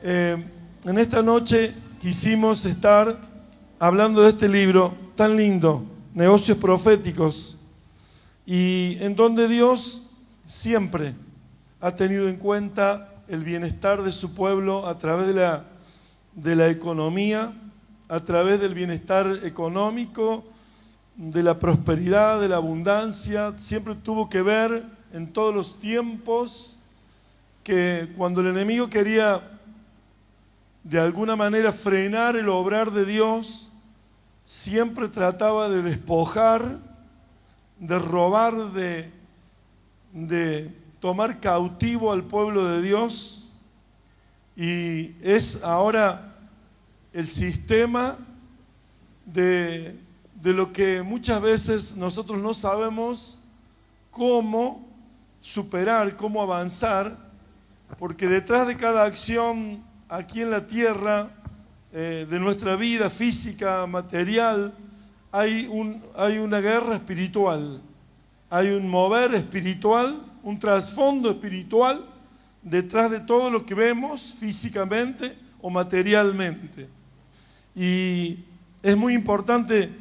En esta noche quisimos estar hablando de este libro tan lindo, Negocios Proféticos, y en donde Dios siempre ha tenido en cuenta el bienestar de su pueblo a través de la economía, a través del bienestar económico, de la prosperidad, de la abundancia. Siempre tuvo que ver en todos los tiempos que cuando el enemigo quería de alguna manera frenar el obrar de Dios, siempre trataba de despojar, de robar, de tomar cautivo al pueblo de Dios. Y es ahora el sistema de lo que muchas veces nosotros no sabemos cómo superar, cómo avanzar, porque detrás de cada acción aquí en la tierra, de nuestra vida física, material, hay una guerra espiritual, hay un mover espiritual, un trasfondo espiritual detrás de todo lo que vemos físicamente o materialmente. Y es muy importante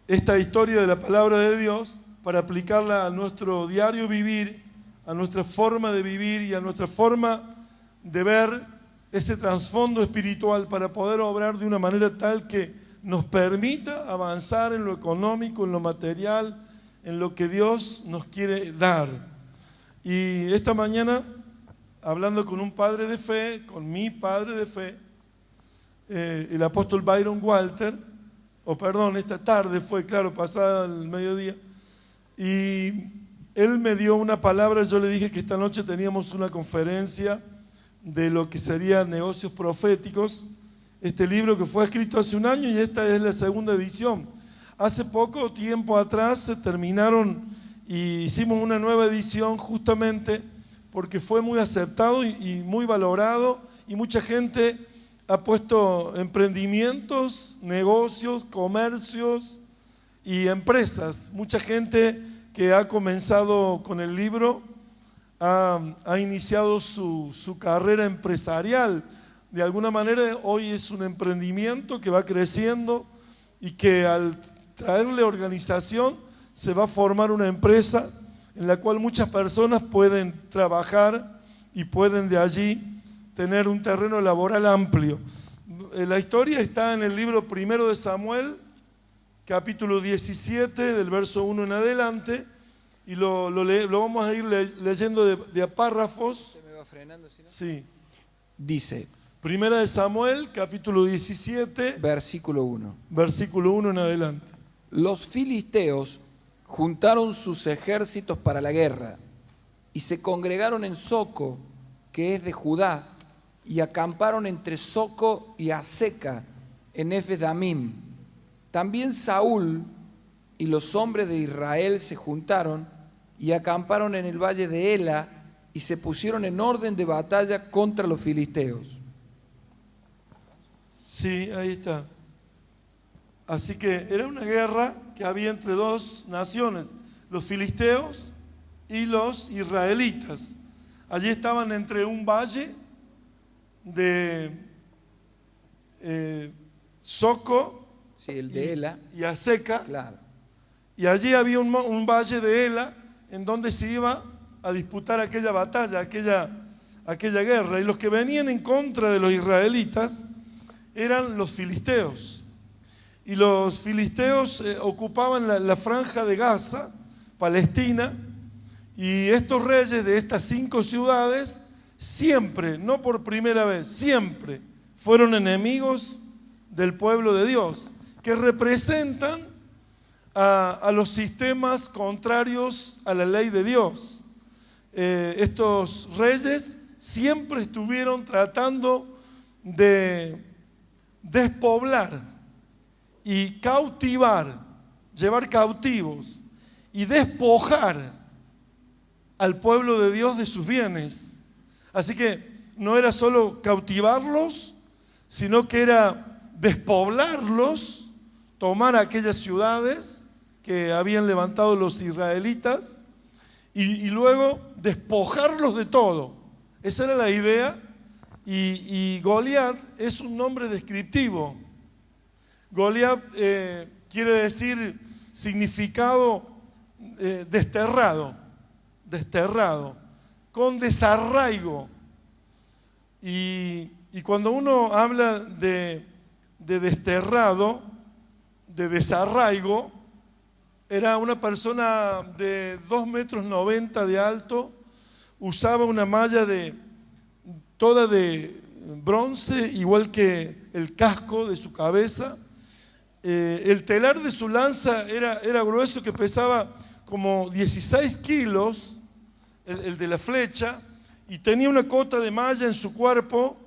esta historia de la palabra de Dios para aplicarla a nuestro diario vivir, a nuestra forma de vivir y a nuestra forma de ver ese trasfondo espiritual para poder obrar de una manera tal que nos permita avanzar en lo económico, en lo material, en lo que Dios nos quiere dar. Y esta mañana, hablando con un padre de fe, con mi padre de fe, el apóstol Byron Walter, esta tarde fue, claro, pasada el mediodía, y él me dio una palabra. Yo le dije que esta noche teníamos una conferencia de lo que serían negocios proféticos, este libro que fue escrito hace un año y esta es la segunda edición. Hace poco tiempo atrás se terminaron y hicimos una nueva edición justamente porque fue muy aceptado y muy valorado, y mucha gente ha puesto emprendimientos, negocios, comercios y empresas. Mucha gente que ha comenzado con el libro ha iniciado su carrera empresarial. De alguna manera hoy es un emprendimiento que va creciendo y que al traerle organización se va a formar una empresa en la cual muchas personas pueden trabajar y pueden de allí tener un terreno laboral amplio. La historia está en el libro primero de Samuel, capítulo 17, del verso 1 en adelante, y lo vamos a ir leyendo de a párrafos. ¿Se me va frenando, si no? Sí. Dice, Primera de Samuel, capítulo 17, versículo 1. versículo 1 en adelante. Los filisteos juntaron sus ejércitos para la guerra y se congregaron en Soco, que es de Judá, y acamparon entre Soco y Aseca, en Efes-Damim. También Saúl y los hombres de Israel se juntaron y acamparon en el valle de Ela y se pusieron en orden de batalla contra los filisteos. Sí, ahí está. Así que era una guerra que había entre dos naciones, los filisteos y los israelitas. Allí estaban entre un valle de Soco, Sí, el de Ela. y Aseca. Claro. Y allí había un valle de Ela en donde se iba a disputar aquella batalla, aquella guerra. Y los que venían en contra de los israelitas eran los filisteos. Y los filisteos ocupaban la franja de Gaza, Palestina, y estos reyes de estas 5 ciudades siempre, no por primera vez, siempre fueron enemigos del pueblo de Dios, que representan a los sistemas contrarios a la ley de Dios. Estos reyes siempre estuvieron tratando de despoblar y cautivar, llevar cautivos y despojar al pueblo de Dios de sus bienes. Así que no era solo cautivarlos, sino que era despoblarlos, tomar aquellas ciudades que habían levantado los israelitas y luego despojarlos de todo. Esa era la idea Y Goliat es un nombre descriptivo. Goliat quiere decir significado desterrado, con desarraigo. Y cuando uno habla de desterrado, de desarraigo, era una persona de 2,90 metros de alto, usaba una malla toda de bronce, igual que el casco de su cabeza. El telar de su lanza era grueso, que pesaba como 16 kilos, el de la flecha, y tenía una cota de malla en su cuerpo,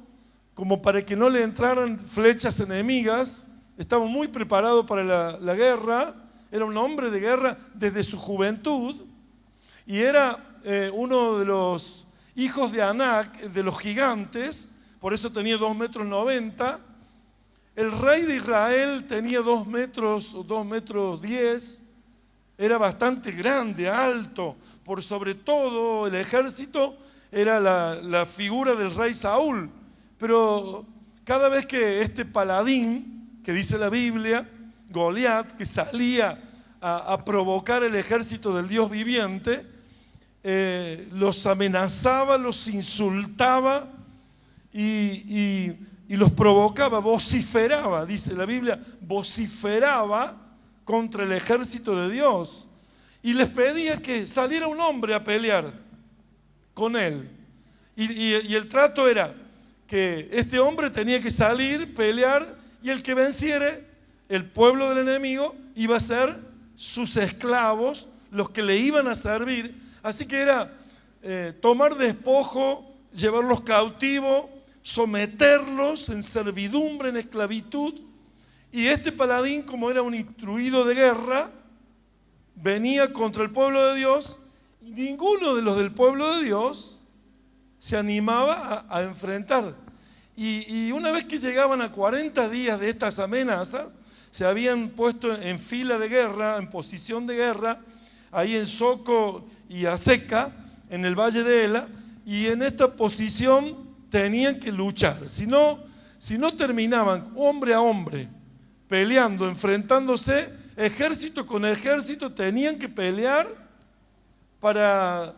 como para que no le entraran flechas enemigas. Estaba muy preparado para la guerra, era un hombre de guerra desde su juventud, y era uno de los hijos de Anac, de los gigantes, por eso tenía 2,90 metros. El rey de Israel tenía 2 metros o 2,10 metros, era bastante grande, alto. Por sobre todo el ejército era la figura del rey Saúl. Pero cada vez que este paladín, que dice la Biblia, Goliat, que salía a provocar el ejército del Dios viviente, los amenazaba, los insultaba y los provocaba, vociferaba, dice la Biblia, vociferaba contra el ejército de Dios y les pedía que saliera un hombre a pelear con él. Y el trato era que este hombre tenía que salir, pelear, y el que venciere, el pueblo del enemigo, iba a ser sus esclavos, los que le iban a servir. Así que era tomar despojo, llevarlos cautivos, someterlos en servidumbre, en esclavitud. Y este paladín, como era un instruido de guerra, venía contra el pueblo de Dios, y ninguno de los del pueblo de Dios se animaba a enfrentar. Y una vez que llegaban a 40 días de estas amenazas, se habían puesto en fila de guerra, en posición de guerra, ahí en Soco y Aseca, en el valle de Ela, y en esta posición tenían que luchar. Si no terminaban hombre a hombre, peleando, enfrentándose, ejército con ejército, tenían que pelear para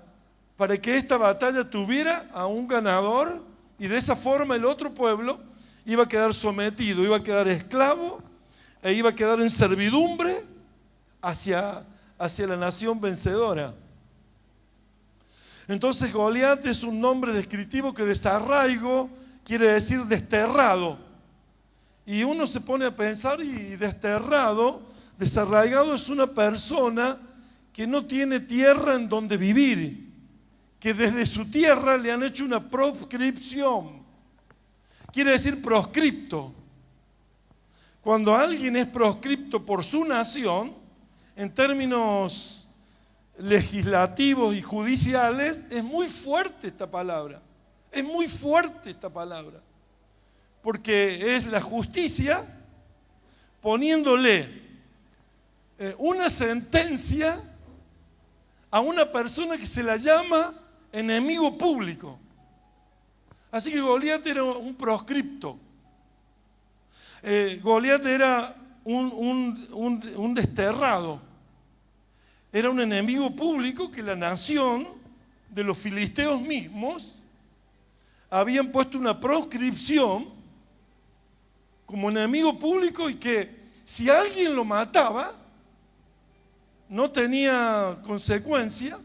que esta batalla tuviera a un ganador, y de esa forma el otro pueblo iba a quedar sometido, iba a quedar esclavo e iba a quedar en servidumbre hacia la nación vencedora. Entonces Goliat es un nombre descriptivo que desarraigo quiere decir desterrado. Y uno se pone a pensar, y desterrado, desarraigado, es una persona que no tiene tierra en donde vivir, que desde su tierra le han hecho una proscripción. Quiere decir proscripto. Cuando alguien es proscripto por su nación, en términos legislativos y judiciales, es muy fuerte esta palabra. Es muy fuerte esta palabra. Porque es la justicia poniéndole una sentencia a una persona que se la llama enemigo público. Así que Goliat era un proscripto. Goliat era un desterrado. Era un enemigo público que la nación de los filisteos mismos habían puesto una proscripción como enemigo público, y que si alguien lo mataba no tenía consecuencia,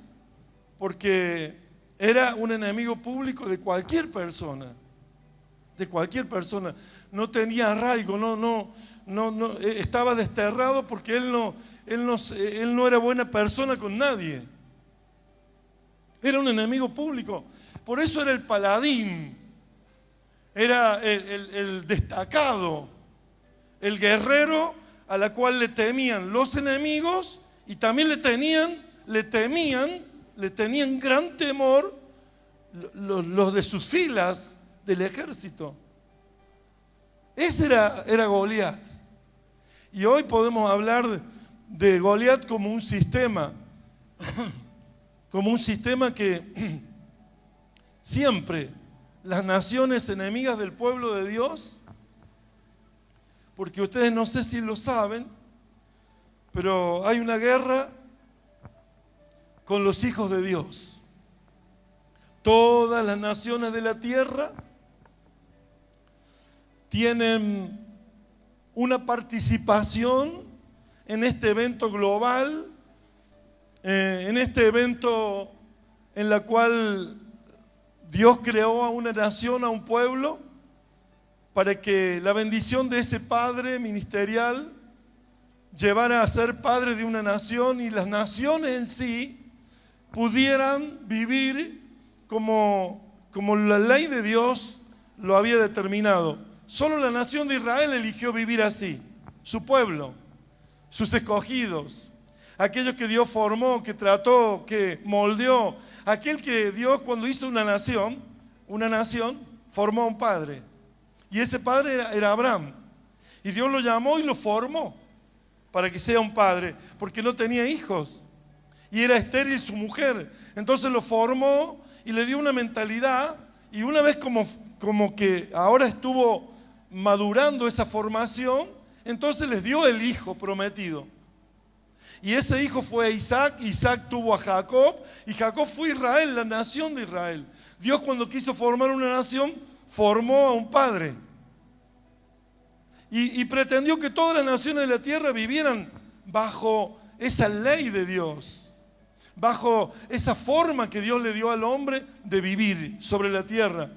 porque era un enemigo público de cualquier persona. De cualquier persona. No tenía arraigo, no, estaba desterrado porque él no era buena persona con nadie. Era un enemigo público. Por eso era el paladín, era el destacado, el guerrero a la cual le temían los enemigos, y también le tenían gran temor los de sus filas del ejército. Ese era Goliat. Y hoy podemos hablar de Goliat como un sistema que siempre las naciones enemigas del pueblo de Dios? Porque ustedes no sé si lo saben, pero hay una guerra con los hijos de Dios. Todas las naciones de la tierra tienen una participación en este evento global, en este evento en la cual Dios creó a una nación, a un pueblo, para que la bendición de ese padre ministerial llevara a ser padre de una nación y las naciones en sí pudieran vivir como la ley de Dios lo había determinado. Solo la nación de Israel eligió vivir así, su pueblo, sus escogidos, aquellos que Dios formó, que trató, que moldeó, aquel que Dios cuando hizo una nación, formó a un padre. Y ese padre era Abraham. Y Dios lo llamó y lo formó para que sea un padre, porque no tenía hijos. Y era estéril su mujer. Entonces lo formó y le dio una mentalidad. Y una vez como que ahora estuvo madurando esa formación, entonces les dio el hijo prometido. Y ese hijo fue Isaac, Isaac tuvo a Jacob, y Jacob fue Israel, la nación de Israel. Dios cuando quiso formar una nación, formó a un padre. Y pretendió que todas las naciones de la tierra vivieran bajo esa ley de Dios, bajo esa forma que Dios le dio al hombre de vivir sobre la tierra,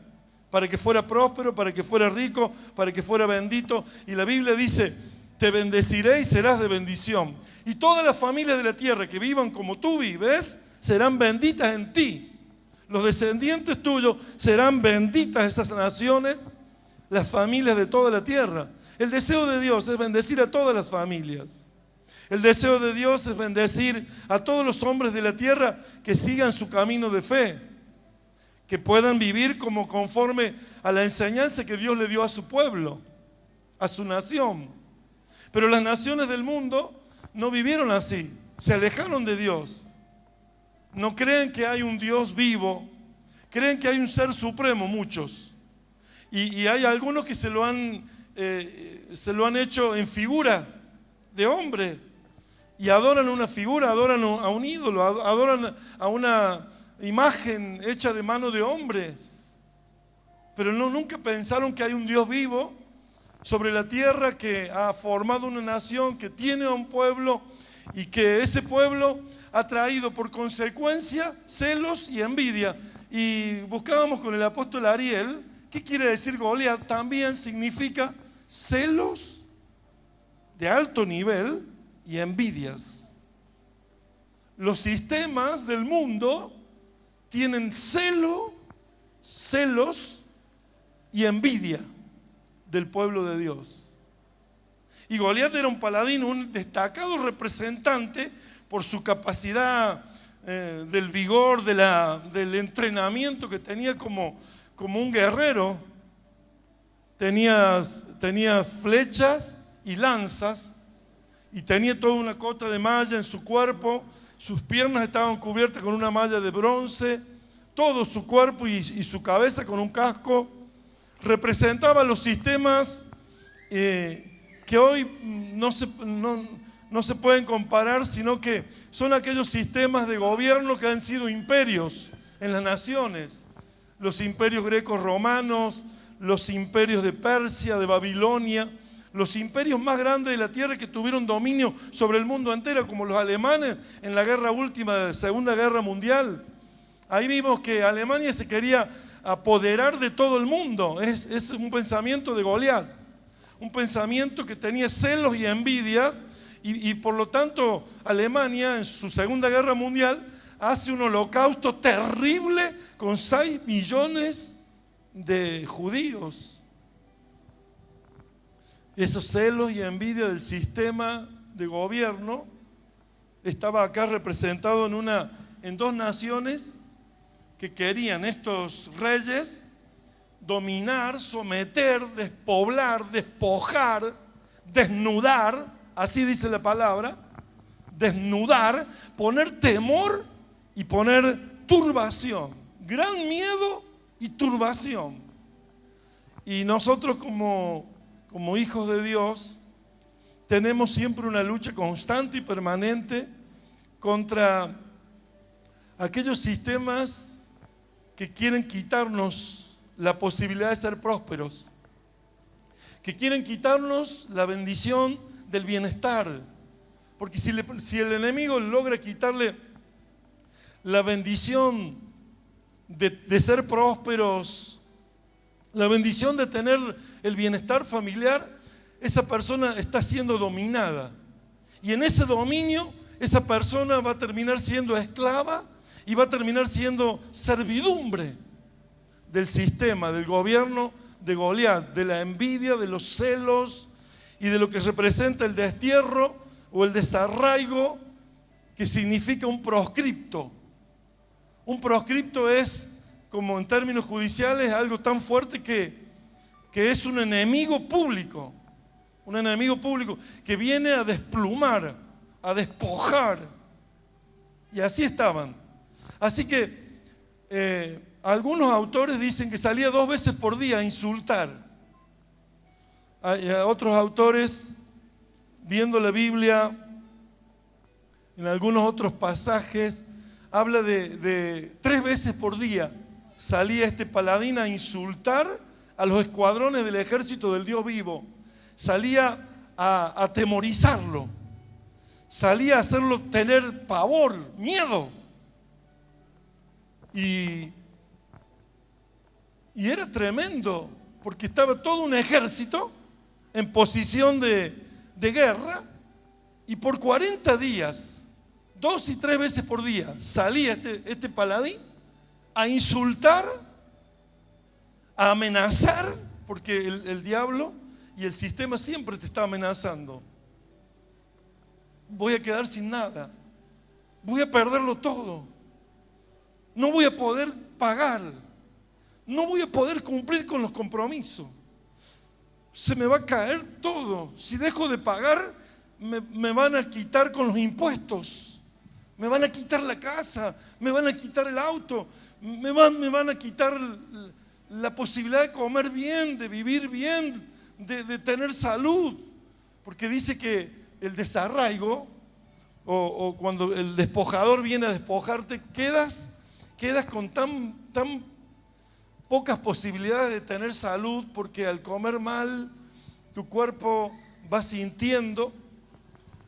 para que fuera próspero, para que fuera rico, para que fuera bendito. Y la Biblia dice, te bendeciré y serás de bendición. Y todas las familias de la tierra que vivan como tú vives, serán benditas en ti. Los descendientes tuyos serán benditas esas naciones, las familias de toda la tierra. El deseo de Dios es bendecir a todas las familias. El deseo de Dios es bendecir a todos los hombres de la tierra que sigan su camino de fe, que puedan vivir como conforme a la enseñanza que Dios le dio a su pueblo, a su nación. Pero las naciones del mundo no vivieron así, se alejaron de Dios. No creen que hay un Dios vivo, creen que hay un ser supremo, muchos. Y hay algunos que se lo han hecho en figura de hombre y adoran una figura, adoran a un ídolo, adoran a una imagen hecha de mano de hombres. Pero nunca pensaron que hay un Dios vivo sobre la tierra que ha formado una nación, que tiene a un pueblo y que ese pueblo ha traído por consecuencia celos y envidia. Y buscábamos con el apóstol Ariel, ¿qué quiere decir Goliat? También significa celos de alto nivel y envidias. Los sistemas del mundo tienen celos y envidia del pueblo de Dios. Y Goliat era un paladín, un destacado representante por su capacidad del vigor, del entrenamiento que tenía como un guerrero. Tenía flechas y lanzas y tenía toda una cota de malla en su cuerpo. Sus piernas estaban cubiertas con una malla de bronce, todo su cuerpo y su cabeza con un casco. Representaba los sistemas que hoy no se pueden comparar, sino que son aquellos sistemas de gobierno que han sido imperios en las naciones. Los imperios greco-romanos, los imperios de Persia, de Babilonia, los imperios más grandes de la tierra que tuvieron dominio sobre el mundo entero, como los alemanes en la guerra última de la Segunda Guerra Mundial. Ahí vimos que Alemania se quería apoderar de todo el mundo. Es un pensamiento de Goliat, un pensamiento que tenía celos y envidias, y por lo tanto Alemania en su Segunda Guerra Mundial hace un holocausto terrible con 6 millones de judíos. Esos celos y envidia del sistema de gobierno estaba acá representado en 2 naciones que querían estos reyes dominar, someter, despoblar, despojar, desnudar, así dice la palabra, desnudar, poner temor y poner turbación, gran miedo y turbación. Y nosotros como hijos de Dios tenemos siempre una lucha constante y permanente contra aquellos sistemas que quieren quitarnos la posibilidad de ser prósperos, que quieren quitarnos la bendición del bienestar. Porque si el enemigo logra quitarle la bendición de ser prósperos, la bendición de tener el bienestar familiar, esa persona está siendo dominada. Y en ese dominio, esa persona va a terminar siendo esclava y va a terminar siendo servidumbre del sistema, del gobierno de Goliat, de la envidia, de los celos y de lo que representa el destierro o el desarraigo, que significa un proscripto. Un proscripto es, como en términos judiciales, algo tan fuerte que es un enemigo público que viene a desplumar, a despojar. Y así estaban. Así que algunos autores dicen que salía 2 veces por día a insultar. Otros autores, viendo la Biblia, en algunos otros pasajes, habla de 3 veces por día salía este paladín a insultar a los escuadrones del ejército del Dios vivo. Salía a atemorizarlo, salía a hacerlo tener pavor, miedo. Y era tremendo, porque estaba todo un ejército en posición de guerra, y por 40 días, 2 y 3 veces por día, salía este paladín a insultar, a amenazar, porque el diablo y el sistema siempre te está amenazando. Voy a quedar sin nada, voy a perderlo todo, no voy a poder pagar, no voy a poder cumplir con los compromisos, se me va a caer todo. Si dejo de pagar, me van a quitar con los impuestos, me van a quitar la casa, me van a quitar el auto, me van a quitar la posibilidad de comer bien, de vivir bien, de tener salud. Porque dice que el desarraigo, o cuando el despojador viene a despojarte, quedas con tan pocas posibilidades de tener salud, porque al comer mal, tu cuerpo va sintiendo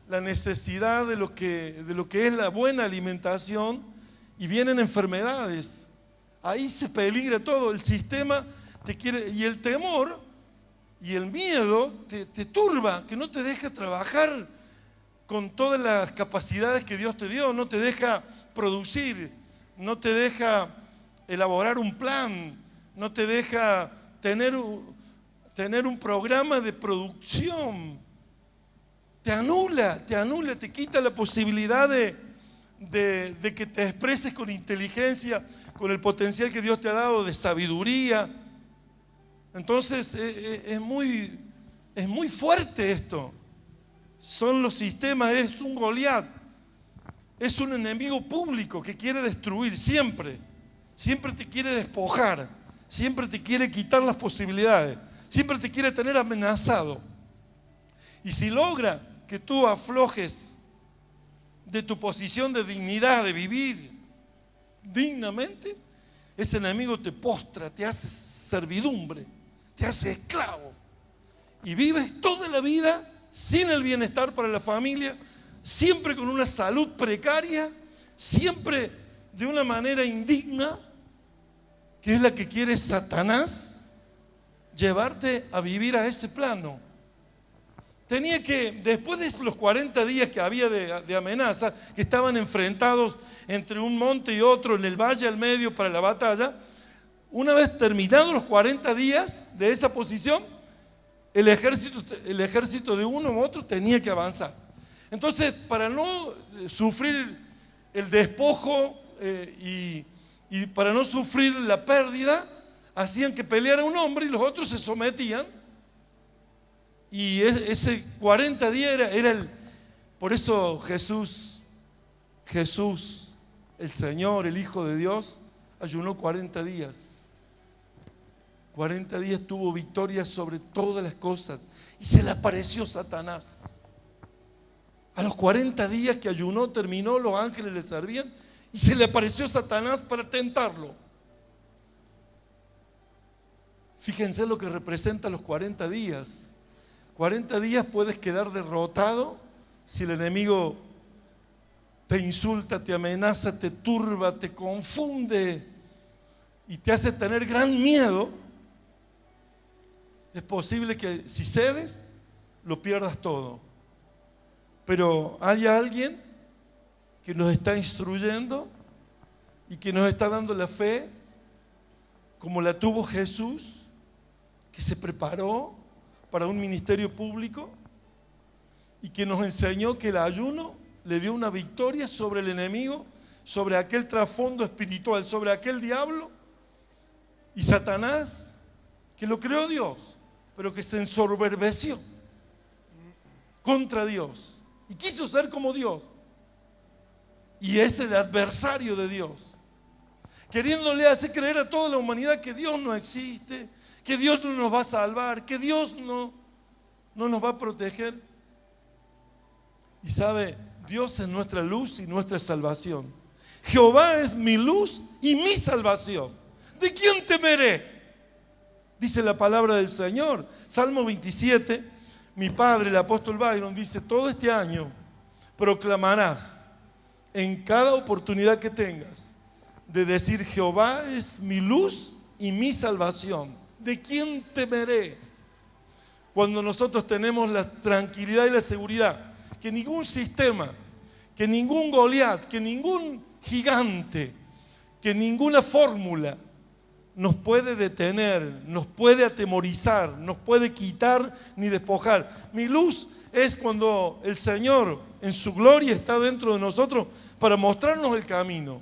la necesidad de lo que es la buena alimentación, y vienen enfermedades. Ahí se peligra todo. El sistema te quiere, y el temor y el miedo te turba, que no te deja trabajar con todas las capacidades que Dios te dio, no te deja producir, no te deja elaborar un plan, no te deja tener un programa de producción. Te anula, te quita la posibilidad de que te expreses con inteligencia, con el potencial que Dios te ha dado de sabiduría. Entonces es muy fuerte esto. Son los sistemas, es un Goliat, es un enemigo público que quiere destruir siempre te quiere despojar, siempre te quiere quitar las posibilidades, siempre te quiere tener amenazado. Y si logra que tú aflojes de tu posición de dignidad, de vivir dignamente, ese enemigo te postra, te hace servidumbre, te hace esclavo. Y vives toda la vida sin el bienestar para la familia, siempre con una salud precaria, siempre de una manera indigna, que es la que quiere Satanás, llevarte a vivir a ese plano. Tenía que, después de los 40 días que había de amenaza, que estaban enfrentados entre un monte y otro, en el valle al medio para la batalla, una vez terminados los 40 días de esa posición, el ejército de uno u otro tenía que avanzar. Entonces, para no sufrir el despojo y para no sufrir la pérdida, hacían que peleara un hombre y los otros se sometían. Y ese 40 días por eso Jesús, el Señor, el Hijo de Dios, ayunó 40 días. 40 días tuvo victoria sobre todas las cosas y se le apareció Satanás. A los 40 días que ayunó, terminó, los ángeles le servían y se le apareció Satanás para tentarlo. Fíjense lo que representa los 40 días. 40 días puedes quedar derrotado si el enemigo te insulta, te amenaza, te turba, te confunde y te hace tener gran miedo. Es posible que si cedes, lo pierdas todo. Pero hay alguien que nos está instruyendo y que nos está dando la fe, como la tuvo Jesús, que se preparó para un ministerio público y que nos enseñó que el ayuno le dio una victoria sobre el enemigo, sobre aquel trasfondo espiritual, sobre aquel diablo y Satanás, que lo creó Dios, pero que se ensoberbeció contra Dios y quiso ser como Dios. Y es el adversario de Dios, queriéndole hacer creer a toda la humanidad que Dios no existe, que Dios no nos va a salvar, que Dios no nos va a proteger. Y sabe, Dios es nuestra luz y nuestra salvación. Jehová es mi luz y mi salvación. ¿De quién temeré? Dice la palabra del Señor. Salmo 27, mi padre, el apóstol Byron, dice: todo este año proclamarás en cada oportunidad que tengas de decir: Jehová es mi luz y mi salvación. ¿De quién temeré? Cuando nosotros tenemos la tranquilidad y la seguridad que ningún sistema, que ningún Goliat, que ningún gigante, que ninguna fórmula nos puede detener, nos puede atemorizar, nos puede quitar ni despojar. Mi luz es cuando el Señor en su gloria está dentro de nosotros para mostrarnos el camino,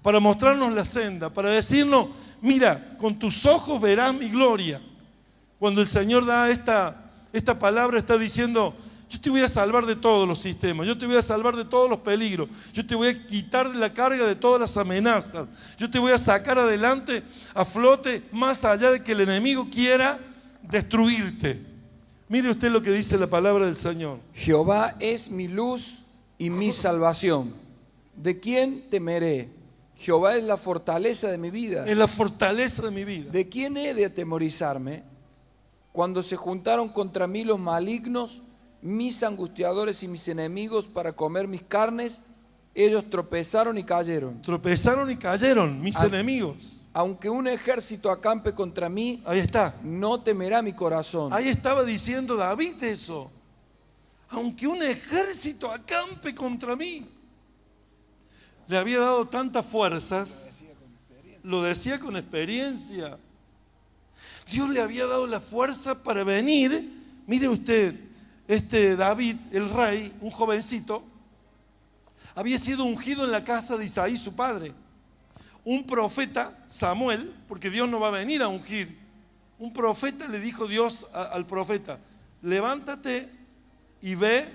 para mostrarnos la senda, para decirnos: mira, con tus ojos verás mi gloria. Cuando el Señor da esta palabra, está diciendo: yo te voy a salvar de todos los sistemas, yo te voy a salvar de todos los peligros, yo te voy a quitar la carga de todas las amenazas, yo te voy a sacar adelante, a flote, más allá de que el enemigo quiera destruirte. Mire usted lo que dice la palabra del Señor. Jehová es mi luz y mi salvación. ¿De quién temeré? Jehová es la fortaleza de mi vida. Es la fortaleza de mi vida. ¿De quién he de atemorizarme? Cuando se juntaron contra mí los malignos, mis angustiadores y mis enemigos para comer mis carnes, ellos tropezaron y cayeron. Tropezaron y cayeron mis enemigos. Aunque un ejército acampe contra mí, ahí está, no temerá mi corazón. Ahí estaba diciendo David eso. Aunque un ejército acampe contra mí. Le había dado tantas fuerzas. Lo decía con experiencia. Dios le había dado la fuerza para venir. Mire usted, David, el rey, un jovencito, había sido ungido en la casa de Isaí, su padre. Un profeta, Samuel, porque Dios no va a venir a ungir. Un profeta, le dijo Dios al profeta: levántate y ve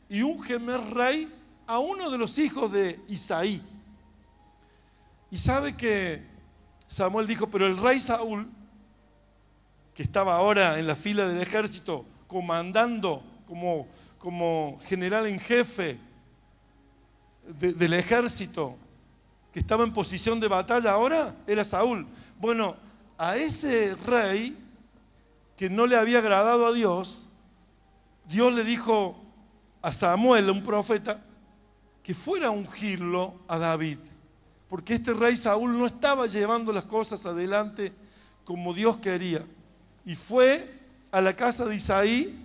y úngeme rey a uno de los hijos de Isaí. Y sabe que Samuel dijo: pero el rey Saúl, que estaba ahora en la fila del ejército, comandando como general en jefe del ejército, que estaba en posición de batalla ahora, era Saúl. Bueno, a ese rey que no le había agradado a Dios, Dios le dijo a Samuel, un profeta, que fuera a ungirlo a David, porque este rey Saúl no estaba llevando las cosas adelante como Dios quería. Y fue a la casa de Isaí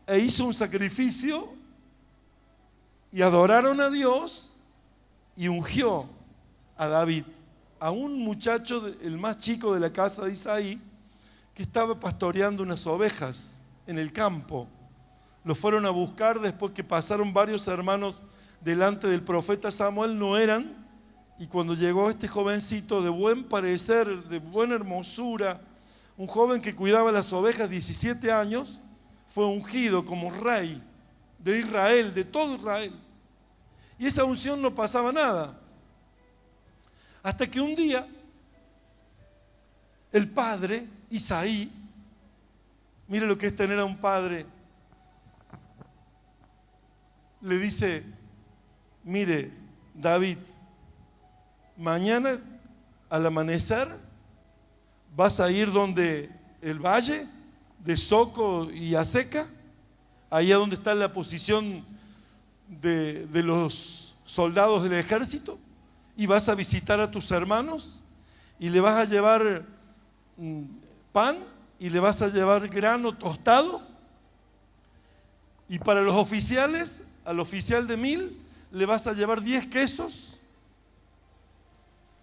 e hizo un sacrificio y adoraron a Dios y ungió a David, a un muchacho, el más chico de la casa de Isaí, que estaba pastoreando unas ovejas en el campo. Lo fueron a buscar después que pasaron varios hermanos delante del profeta Samuel, no eran, y cuando llegó este jovencito de buen parecer, de buena hermosura, un joven que cuidaba las ovejas, 17 años, fue ungido como rey de Israel, de todo Israel. Y esa unción no pasaba nada. Hasta que un día el padre Isaí, mire lo que es tener a un padre, le dice, mire, David, mañana al amanecer vas a ir donde el valle de Soco y Aseca, allá donde está la posición de los soldados del ejército, y vas a visitar a tus hermanos y le vas a llevar pan y le vas a llevar grano tostado, y para los oficiales, al oficial de 1000 le vas a llevar 10 quesos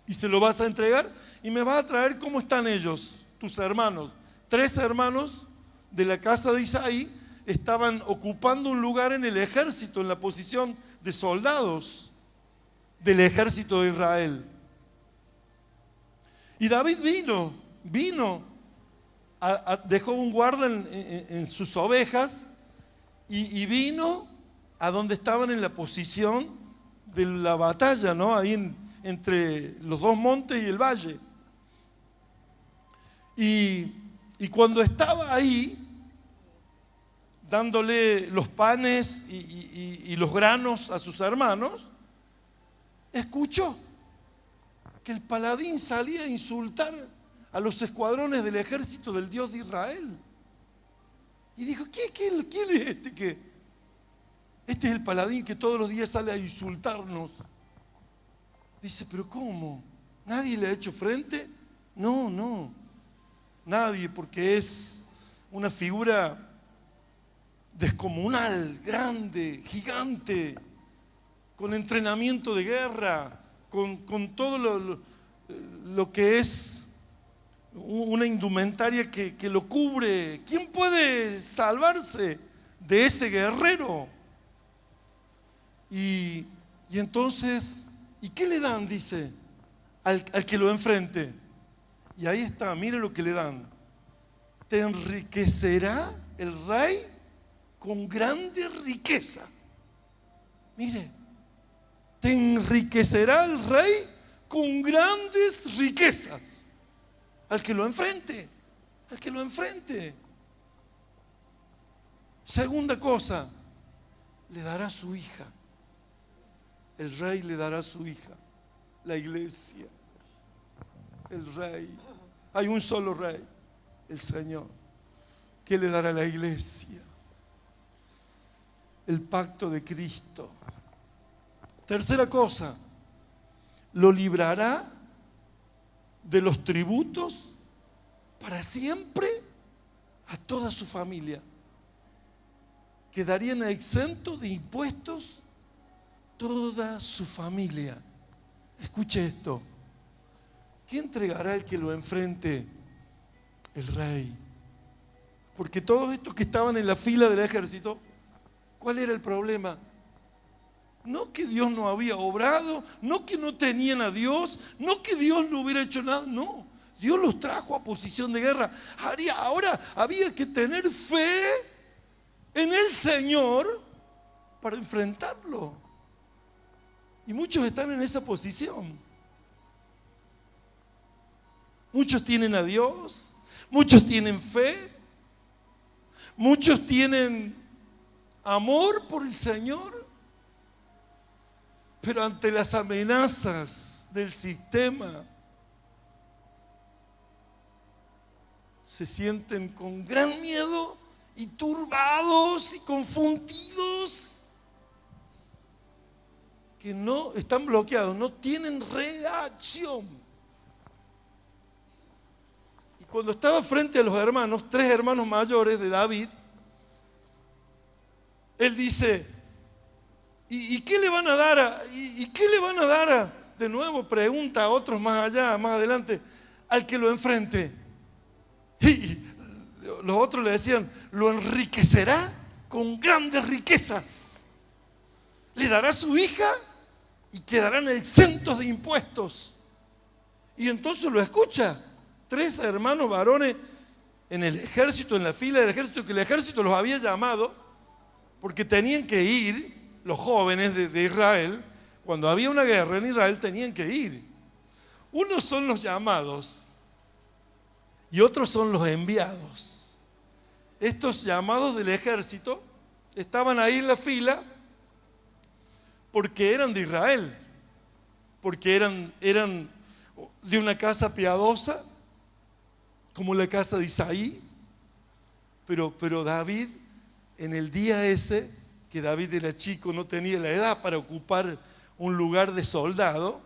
y se lo vas a entregar, y me vas a traer cómo están ellos, tus hermanos. 3 hermanos de la casa de Isaí estaban ocupando un lugar en el ejército, en la posición de soldados del ejército de Israel. Y David vino, dejó un guarda en sus ovejas y vino a donde estaban en la posición de la batalla, ¿no? Ahí entre los 2 montes y el valle. Y cuando estaba ahí, dándole los panes y los granos a sus hermanos, escuchó que el paladín salía a insultar a los escuadrones del ejército del Dios de Israel. Y dijo, ¿quién es este? Este es el paladín que todos los días sale a insultarnos. Dice, ¿pero cómo? ¿Nadie le ha hecho frente? No, nadie, porque es una figura descomunal, grande, gigante, con entrenamiento de guerra, con todo lo que es una indumentaria que lo cubre. ¿Quién puede salvarse de ese guerrero? Y entonces, ¿y qué le dan? Dice, al que lo enfrente. Y ahí está, mire lo que le dan. Te enriquecerá el rey con grande riqueza. Mire, te enriquecerá el rey con grandes riquezas. Al que lo enfrente, al que lo enfrente. Segunda cosa, le dará su hija. El rey le dará su hija, la iglesia. El rey, hay un solo rey, el Señor. ¿Qué le dará la iglesia? El pacto de Cristo. Tercera cosa, lo librará de los tributos para siempre a toda su familia. Quedarían exentos de impuestos toda su familia. Escuche esto. ¿Qué entregará el que lo enfrente? El rey. Porque todos estos que estaban en la fila del ejército, ¿cuál era el problema? No que Dios no había obrado, no que no tenían a Dios, no que Dios no hubiera hecho nada, no. Dios los trajo a posición de guerra. Ahora había que tener fe en el Señor para enfrentarlo. Y muchos están en esa posición. Muchos tienen a Dios, muchos tienen fe, muchos tienen amor por el Señor, pero ante las amenazas del sistema se sienten con gran miedo y turbados y confundidos, que no están bloqueados, no tienen reacción. Cuando estaba frente a los hermanos, 3 hermanos mayores de David, él dice, ¿y qué le van a dar? ¿Y qué le van a dar? De nuevo pregunta a otros más allá, más adelante, al que lo enfrente. Y los otros le decían, lo enriquecerá con grandes riquezas. Le dará su hija y quedarán exentos de impuestos. Y entonces lo escucha. 3 hermanos varones en el ejército, en la fila del ejército, que el ejército los había llamado porque tenían que ir, los jóvenes de Israel, cuando había una guerra en Israel tenían que ir. Unos son los llamados y otros son los enviados. Estos llamados del ejército estaban ahí en la fila porque eran de Israel, porque eran de una casa piadosa, como la casa de Isaí, pero David, en el día ese, que David era chico, no tenía la edad para ocupar un lugar de soldado,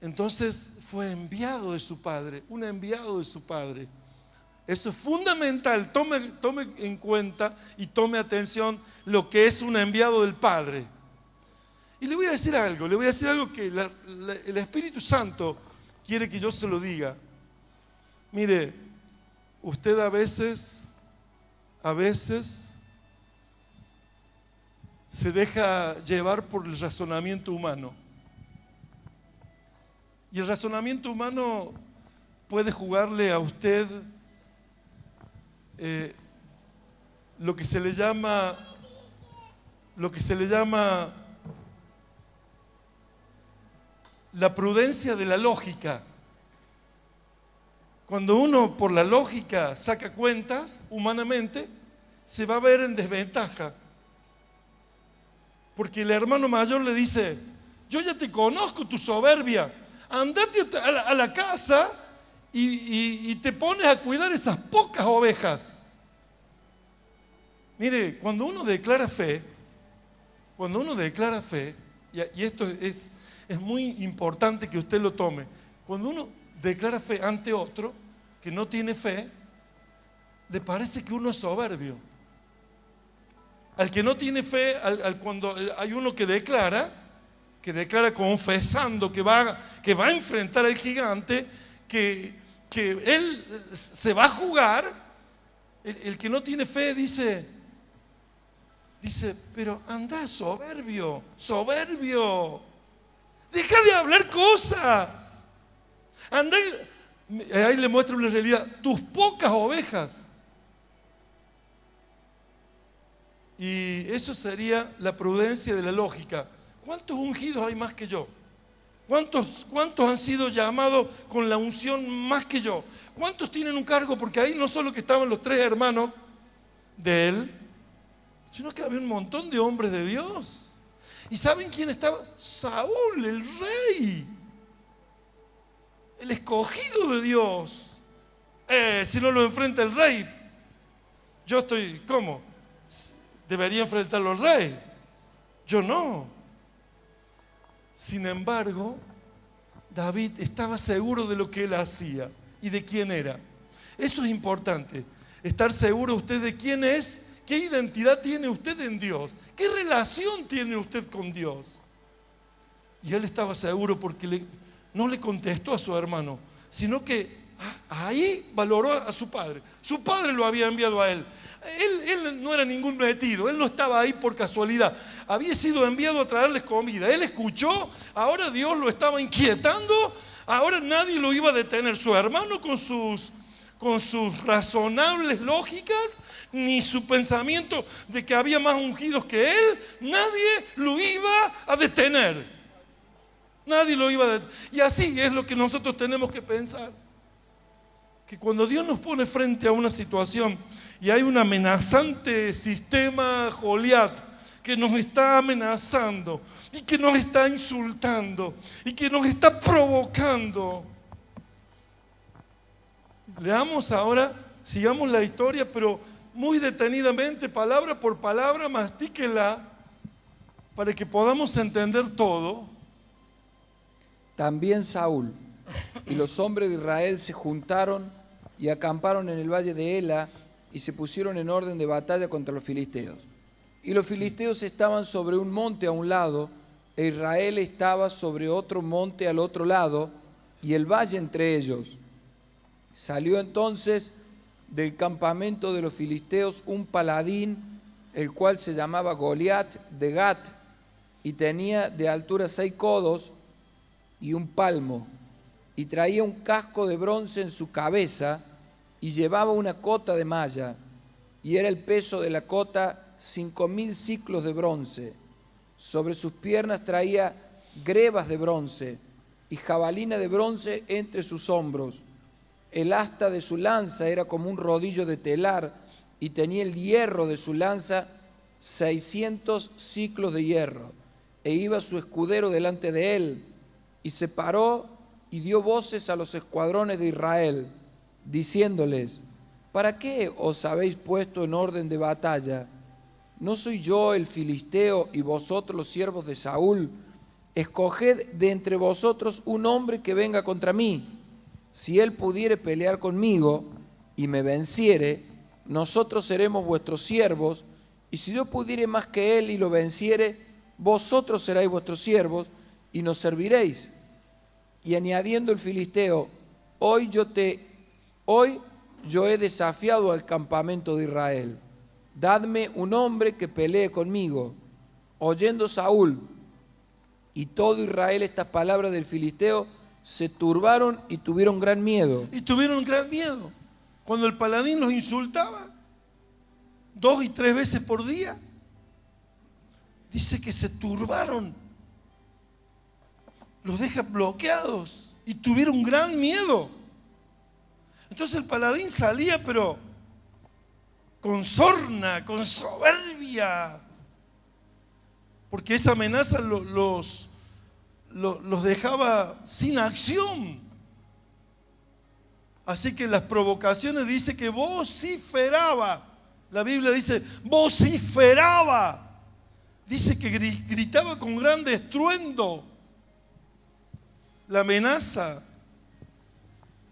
entonces fue enviado de su padre, un enviado de su padre. Eso es fundamental, tome en cuenta y tome atención lo que es un enviado del Padre. Y le voy a decir algo que el Espíritu Santo quiere que yo se lo diga. Mire, usted a veces se deja llevar por el razonamiento humano. Y el razonamiento humano puede jugarle a usted lo que se le llama la prudencia de la lógica. Cuando uno por la lógica saca cuentas humanamente, se va a ver en desventaja. Porque el hermano mayor le dice: yo ya te conozco tu soberbia, andate a la casa y te pones a cuidar esas pocas ovejas. Mire, cuando uno declara fe, y esto es muy importante que usted lo tome, cuando uno declara fe ante otro que no tiene fe, le parece que uno es soberbio. Al que no tiene fe, cuando hay uno que declara confesando que va a enfrentar al gigante, que él se va a jugar, el que no tiene fe dice, pero anda soberbio, deja de hablar cosas, anda, ahí le muestra una realidad, tus pocas ovejas. Y eso sería la prudencia de la lógica. ¿Cuántos ungidos hay más que yo? ¿Cuántos han sido llamados con la unción más que yo? ¿Cuántos tienen un cargo? Porque ahí no solo que estaban los 3 hermanos de él, sino que había un montón de hombres de Dios. ¿Y saben quién estaba? Saúl, el rey, el escogido de Dios. Si no lo enfrenta el rey, yo estoy, ¿cómo? Debería enfrentarlo el rey. Yo no. Sin embargo, David estaba seguro de lo que él hacía y de quién era. Eso es importante, estar seguro usted de quién es, qué identidad tiene usted en Dios, qué relación tiene usted con Dios. Y él estaba seguro porque no le contestó a su hermano, sino que ahí valoró a su padre. Su padre lo había enviado a él. Él no era ningún metido, él no estaba ahí por casualidad. Había sido enviado a traerles comida. Él escuchó, ahora Dios lo estaba inquietando, ahora nadie lo iba a detener. Su hermano con sus razonables lógicas, ni su pensamiento de que había más ungidos que él, nadie lo iba a detener. Nadie lo iba a detener. Y así es lo que nosotros tenemos que pensar. Que cuando Dios nos pone frente a una situación y hay un amenazante sistema Goliat que nos está amenazando y que nos está insultando y que nos está provocando, leamos ahora, sigamos la historia, pero muy detenidamente, palabra por palabra, mastíquela para que podamos entender todo. También Saúl y los hombres de Israel se juntaron y acamparon en el valle de Ela y se pusieron en orden de batalla contra los filisteos. Y los filisteos estaban sobre un monte a un lado, e Israel estaba sobre otro monte al otro lado, y el valle entre ellos. Salió entonces del campamento de los filisteos un paladín, el cual se llamaba Goliat de Gat, y tenía de altura 6 codos y un palmo, y traía un casco de bronce en su cabeza, y llevaba una cota de malla, y era el peso de la cota 5000 siclos de bronce. Sobre sus piernas traía grebas de bronce, y jabalina de bronce entre sus hombros. El asta de su lanza era como un rodillo de telar, y tenía el hierro de su lanza 600 siclos de hierro. E iba su escudero delante de él, y se paró y dio voces a los escuadrones de Israel, diciéndoles: ¿para qué os habéis puesto en orden de batalla? ¿No soy yo el filisteo y vosotros los siervos de Saúl? Escoged de entre vosotros un hombre que venga contra mí. Si él pudiere pelear conmigo y me venciere, nosotros seremos vuestros siervos, y si yo pudiere más que él y lo venciere, vosotros seréis vuestros siervos y nos serviréis. Y añadiendo el filisteo: hoy yo he desafiado al campamento de Israel. Dadme un hombre que pelee conmigo. Oyendo Saúl y todo Israel estas palabras del filisteo, se turbaron y tuvieron gran miedo. Y tuvieron gran miedo. Cuando el paladín los insultaba 2 y 3 veces por día, dice que se turbaron. Los deja bloqueados y tuvieron gran miedo. Entonces el paladín salía, pero con sorna, con soberbia, porque esa amenaza los dejaba sin acción. Así que las provocaciones dice que vociferaba. La Biblia dice vociferaba. Dice que gritaba con gran estruendo. La amenaza,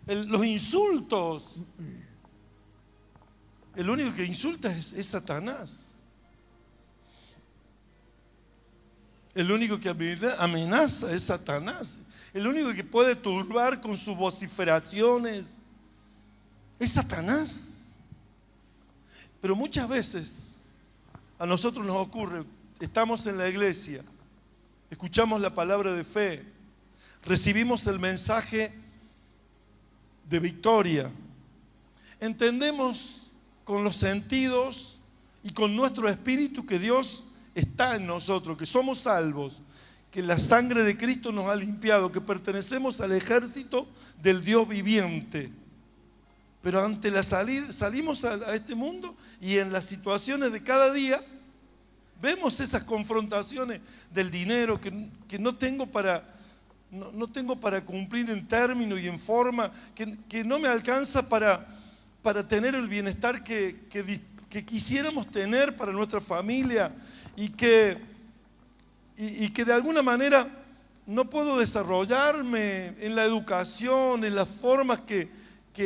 los insultos. El único que insulta es Satanás. El único que amenaza es Satanás. El único que puede turbar con sus vociferaciones es Satanás. Pero muchas veces a nosotros nos ocurre, estamos en la iglesia, escuchamos la palabra de fe, recibimos el mensaje de victoria, entendemos con los sentidos y con nuestro espíritu que Dios está en nosotros, que somos salvos, que la sangre de Cristo nos ha limpiado, que pertenecemos al ejército del Dios viviente. Pero ante la salida, salimos a este mundo y en las situaciones de cada día vemos esas confrontaciones del dinero que no tengo para cumplir en término y en forma, que no me alcanza para tener el bienestar que quisiéramos tener para nuestra familia, y que de alguna manera no puedo desarrollarme en la educación, en las formas que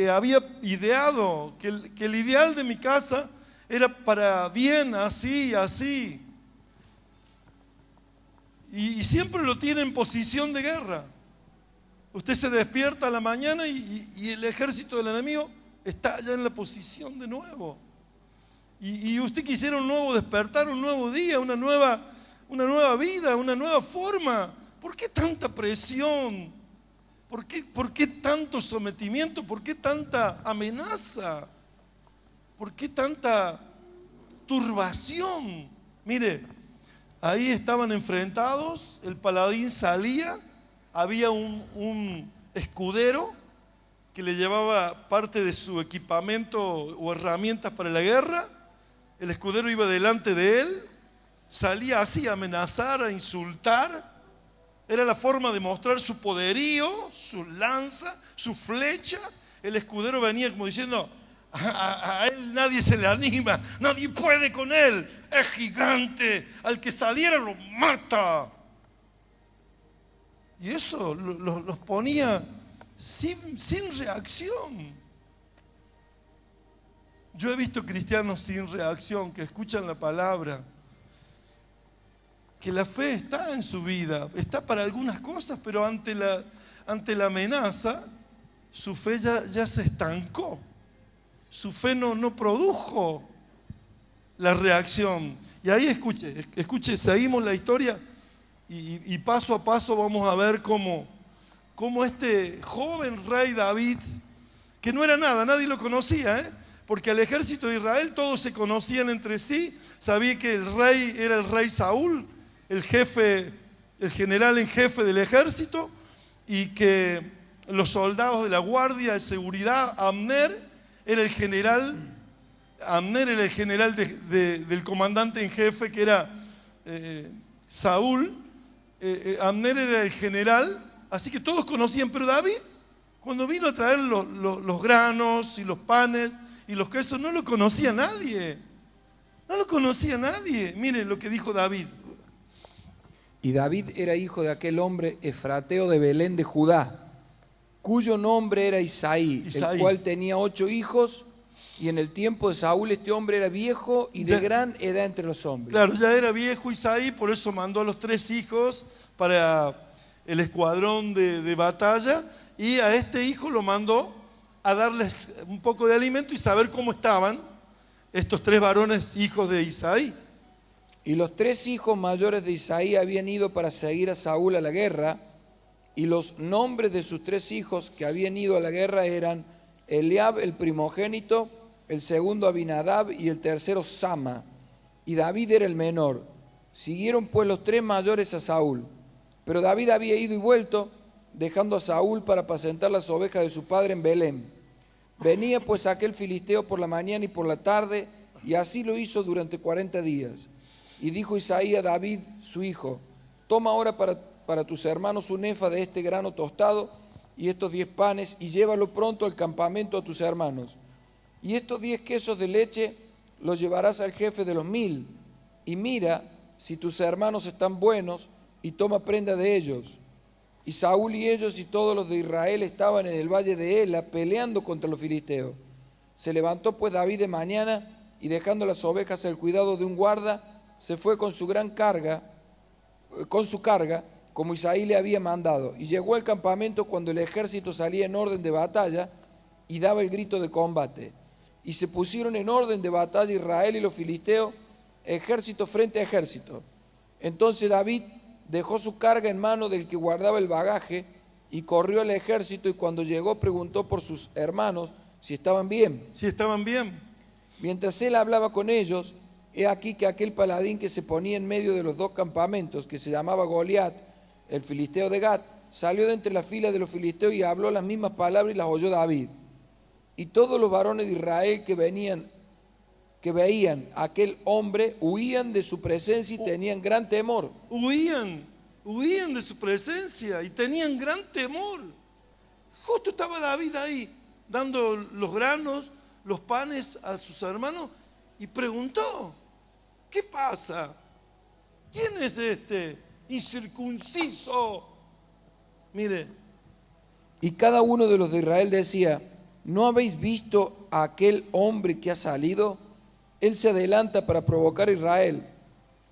había ideado, que el ideal de mi casa era para bien, así, así. Y siempre lo tiene en posición de guerra. Usted se despierta a la mañana y el ejército del enemigo está ya en la posición de nuevo. Y usted quisiera un nuevo despertar, un nuevo día, una nueva vida, una nueva forma. ¿Por qué tanta presión? ¿Por qué tanto sometimiento? ¿Por qué tanta amenaza? ¿Por qué tanta turbación? Mire, ahí estaban enfrentados, el paladín salía, había un escudero que le llevaba parte de su equipamiento o herramientas para la guerra. El escudero iba delante de él, salía así a amenazar, a insultar. Era la forma de mostrar su poderío, su lanza, su flecha. El escudero venía como diciendo: a él nadie se le anima, nadie puede con él, es gigante, al que saliera lo mata. Y eso los ponía sin reacción. Yo he visto cristianos sin reacción, que escuchan la palabra, que la fe está en su vida, está para algunas cosas, pero ante la amenaza, su fe ya se estancó. Su fe no produjo la reacción. Y ahí escuche, seguimos la historia y paso a paso vamos a ver cómo este joven rey David, que no era nada, nadie lo conocía, porque al ejército de Israel todos se conocían entre sí, sabía que el rey era el rey Saúl, el general en jefe del ejército, y que los soldados de la guardia de seguridad. Abner era el general del comandante en jefe, que era Saúl. Abner era el general, así que todos conocían. Pero David, cuando vino a traer los granos y los panes y los quesos, no lo conocía nadie. No lo conocía nadie. Mire lo que dijo David. Y David era hijo de aquel hombre efrateo de Belén de Judá, cuyo nombre era Isaí, el cual tenía 8 hijos, y en el tiempo de Saúl este hombre era viejo y de gran edad entre los hombres. Claro, ya era viejo Isaí, por eso mandó a los 3 hijos para el escuadrón de batalla, y a este hijo lo mandó a darles un poco de alimento y saber cómo estaban estos 3 varones hijos de Isaí. Y los 3 hijos mayores de Isaí habían ido para seguir a Saúl a la guerra, y los nombres de sus 3 hijos que habían ido a la guerra eran Eliab el primogénito, el segundo Abinadab y el tercero Sama, y David era el menor. Siguieron pues los 3 mayores a Saúl, pero David había ido y vuelto, dejando a Saúl para apacentar las ovejas de su padre en Belén. Venía pues aquel filisteo por la mañana y por la tarde, y así lo hizo durante 40 días. Y dijo Isaí a David, su hijo: toma ahora para tus hermanos un efa de este grano tostado y estos 10 panes, y llévalo pronto al campamento a tus hermanos. Y estos 10 quesos de leche los llevarás al jefe de los 1000, y mira si tus hermanos están buenos, y toma prenda de ellos. Y Saúl y ellos y todos los de Israel estaban en el valle de Ela peleando contra los filisteos. Se levantó pues David de mañana, y dejando las ovejas al cuidado de un guarda, se fue con su carga, como Isaí le había mandado, y llegó al campamento cuando el ejército salía en orden de batalla y daba el grito de combate. Y se pusieron en orden de batalla Israel y los filisteos, ejército frente a ejército. Entonces David dejó su carga en mano del que guardaba el bagaje y corrió al ejército, y cuando llegó preguntó por sus hermanos si estaban bien. Si estaban bien. Mientras él hablaba con ellos, he aquí que aquel paladín que se ponía en medio de los 2 campamentos, que se llamaba Goliat, el filisteo de Gat, salió de entre las filas de los filisteos y habló las mismas palabras, y las oyó David. Y todos los varones de Israel que veían a aquel hombre huían de su presencia y tenían gran temor. Huían de su presencia y tenían gran temor. Justo estaba David ahí, dando los granos, los panes a sus hermanos, y preguntó: ¿qué pasa? ¿Quién es este incircunciso? Mire. Y cada uno de los de Israel decía: ¿no habéis visto a aquel hombre que ha salido? Él se adelanta para provocar a Israel.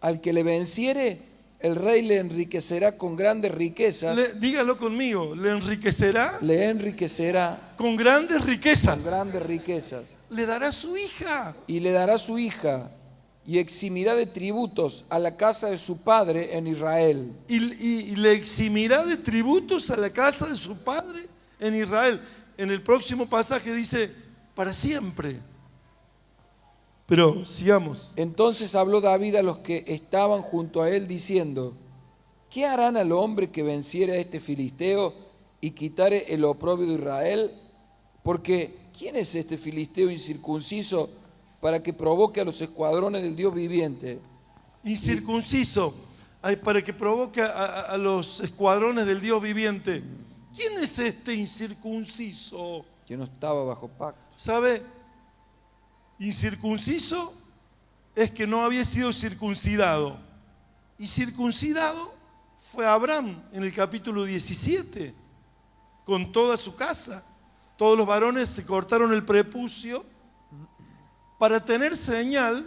Al que le venciere, el rey le enriquecerá con grandes riquezas. Dígalo conmigo, ¿le enriquecerá? Le enriquecerá con grandes riquezas. con grandes riquezas. Le dará su hija. Y le dará su hija, y eximirá de tributos a la casa de su padre en Israel. Y le eximirá de tributos a la casa de su padre en Israel. En el próximo pasaje dice: para siempre. Pero sigamos. Entonces habló David a los que estaban junto a él, diciendo: ¿qué harán al hombre que venciere a este filisteo y quitare el oprobio de Israel? Porque ¿quién es este filisteo incircunciso para que provoque a los escuadrones del Dios viviente? Incircunciso, para que provoque a los escuadrones del Dios viviente. ¿Quién es este incircunciso? Que no estaba bajo pacto. ¿Sabe? Incircunciso es que no había sido circuncidado. Y circuncidado fue Abraham en el capítulo 17, con toda su casa. Todos los varones se cortaron el prepucio para tener señal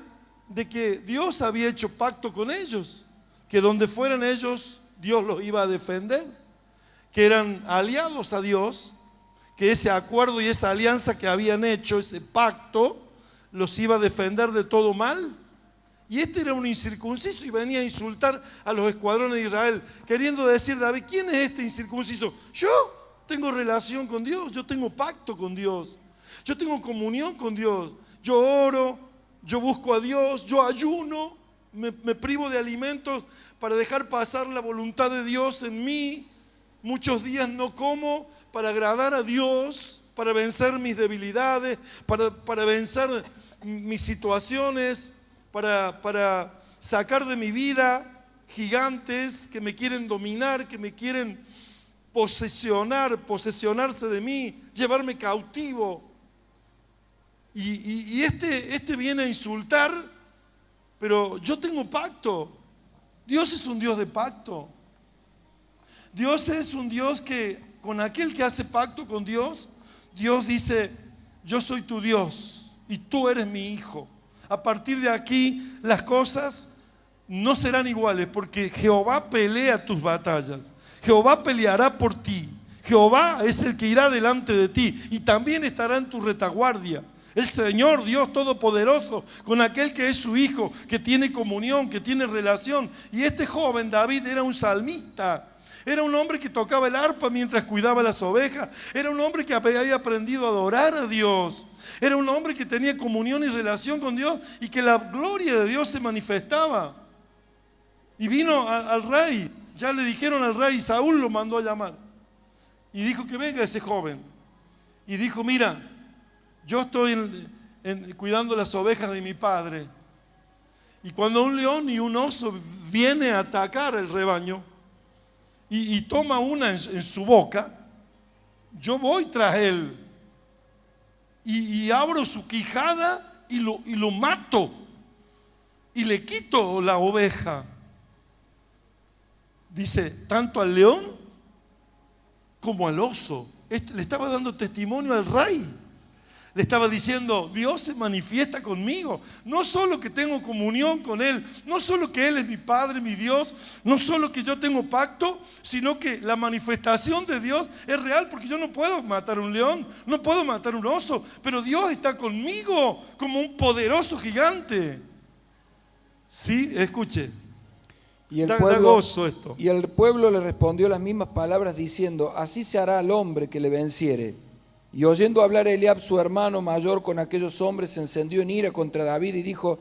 de que Dios había hecho pacto con ellos, que donde fueran ellos, Dios los iba a defender, que eran aliados a Dios, que ese acuerdo y esa alianza que habían hecho, ese pacto, los iba a defender de todo mal. Y este era un incircunciso y venía a insultar a los escuadrones de Israel, queriendo decir: David, ¿quién es este incircunciso? Yo tengo relación con Dios, yo tengo pacto con Dios, yo tengo comunión con Dios, yo oro, yo busco a Dios, yo ayuno, me privo de alimentos para dejar pasar la voluntad de Dios en mí. Muchos días no como para agradar a Dios, para vencer mis debilidades, para vencer mis situaciones, para sacar de mi vida gigantes que me quieren dominar, que me quieren posesionarse de mí, llevarme cautivo. Y este viene a insultar, pero yo tengo pacto. Dios es un Dios de pacto. Dios es un Dios que, con aquel que hace pacto con Dios, Dios dice, yo soy tu Dios y tú eres mi hijo. A partir de aquí las cosas no serán iguales, porque Jehová pelea tus batallas. Jehová peleará por ti. Jehová es el que irá delante de ti y también estará en tu retaguardia. El Señor Dios Todopoderoso, con aquel que es su hijo, que tiene comunión, que tiene relación. Y este joven David era un salmista. Era un hombre que tocaba el arpa mientras cuidaba las ovejas. Era un hombre que había aprendido a adorar a Dios. Era un hombre que tenía comunión y relación con Dios y que la gloria de Dios se manifestaba. Y vino al rey. Ya le dijeron al rey, Saúl lo mandó a llamar. Y dijo que venga ese joven. Y dijo, mira, yo estoy cuidando las ovejas de mi padre. Y cuando un león y un oso viene a atacar el rebaño y toma una en su boca, yo voy tras él y abro su quijada y lo mato y le quito la oveja. Dice, tanto al león como al oso. Le estaba dando testimonio al rey. Le estaba diciendo, Dios se manifiesta conmigo. No solo que tengo comunión con Él, no solo que Él es mi Padre, mi Dios, no solo que yo tengo pacto, sino que la manifestación de Dios es real, porque yo no puedo matar un león, no puedo matar un oso, pero Dios está conmigo como un poderoso gigante. Sí, escuche. Y el, da pueblo, gozo esto. Y el pueblo le respondió las mismas palabras diciendo, así se hará al hombre que le venciere. Y oyendo hablar Eliab, su hermano mayor, con aquellos hombres, se encendió en ira contra David y dijo,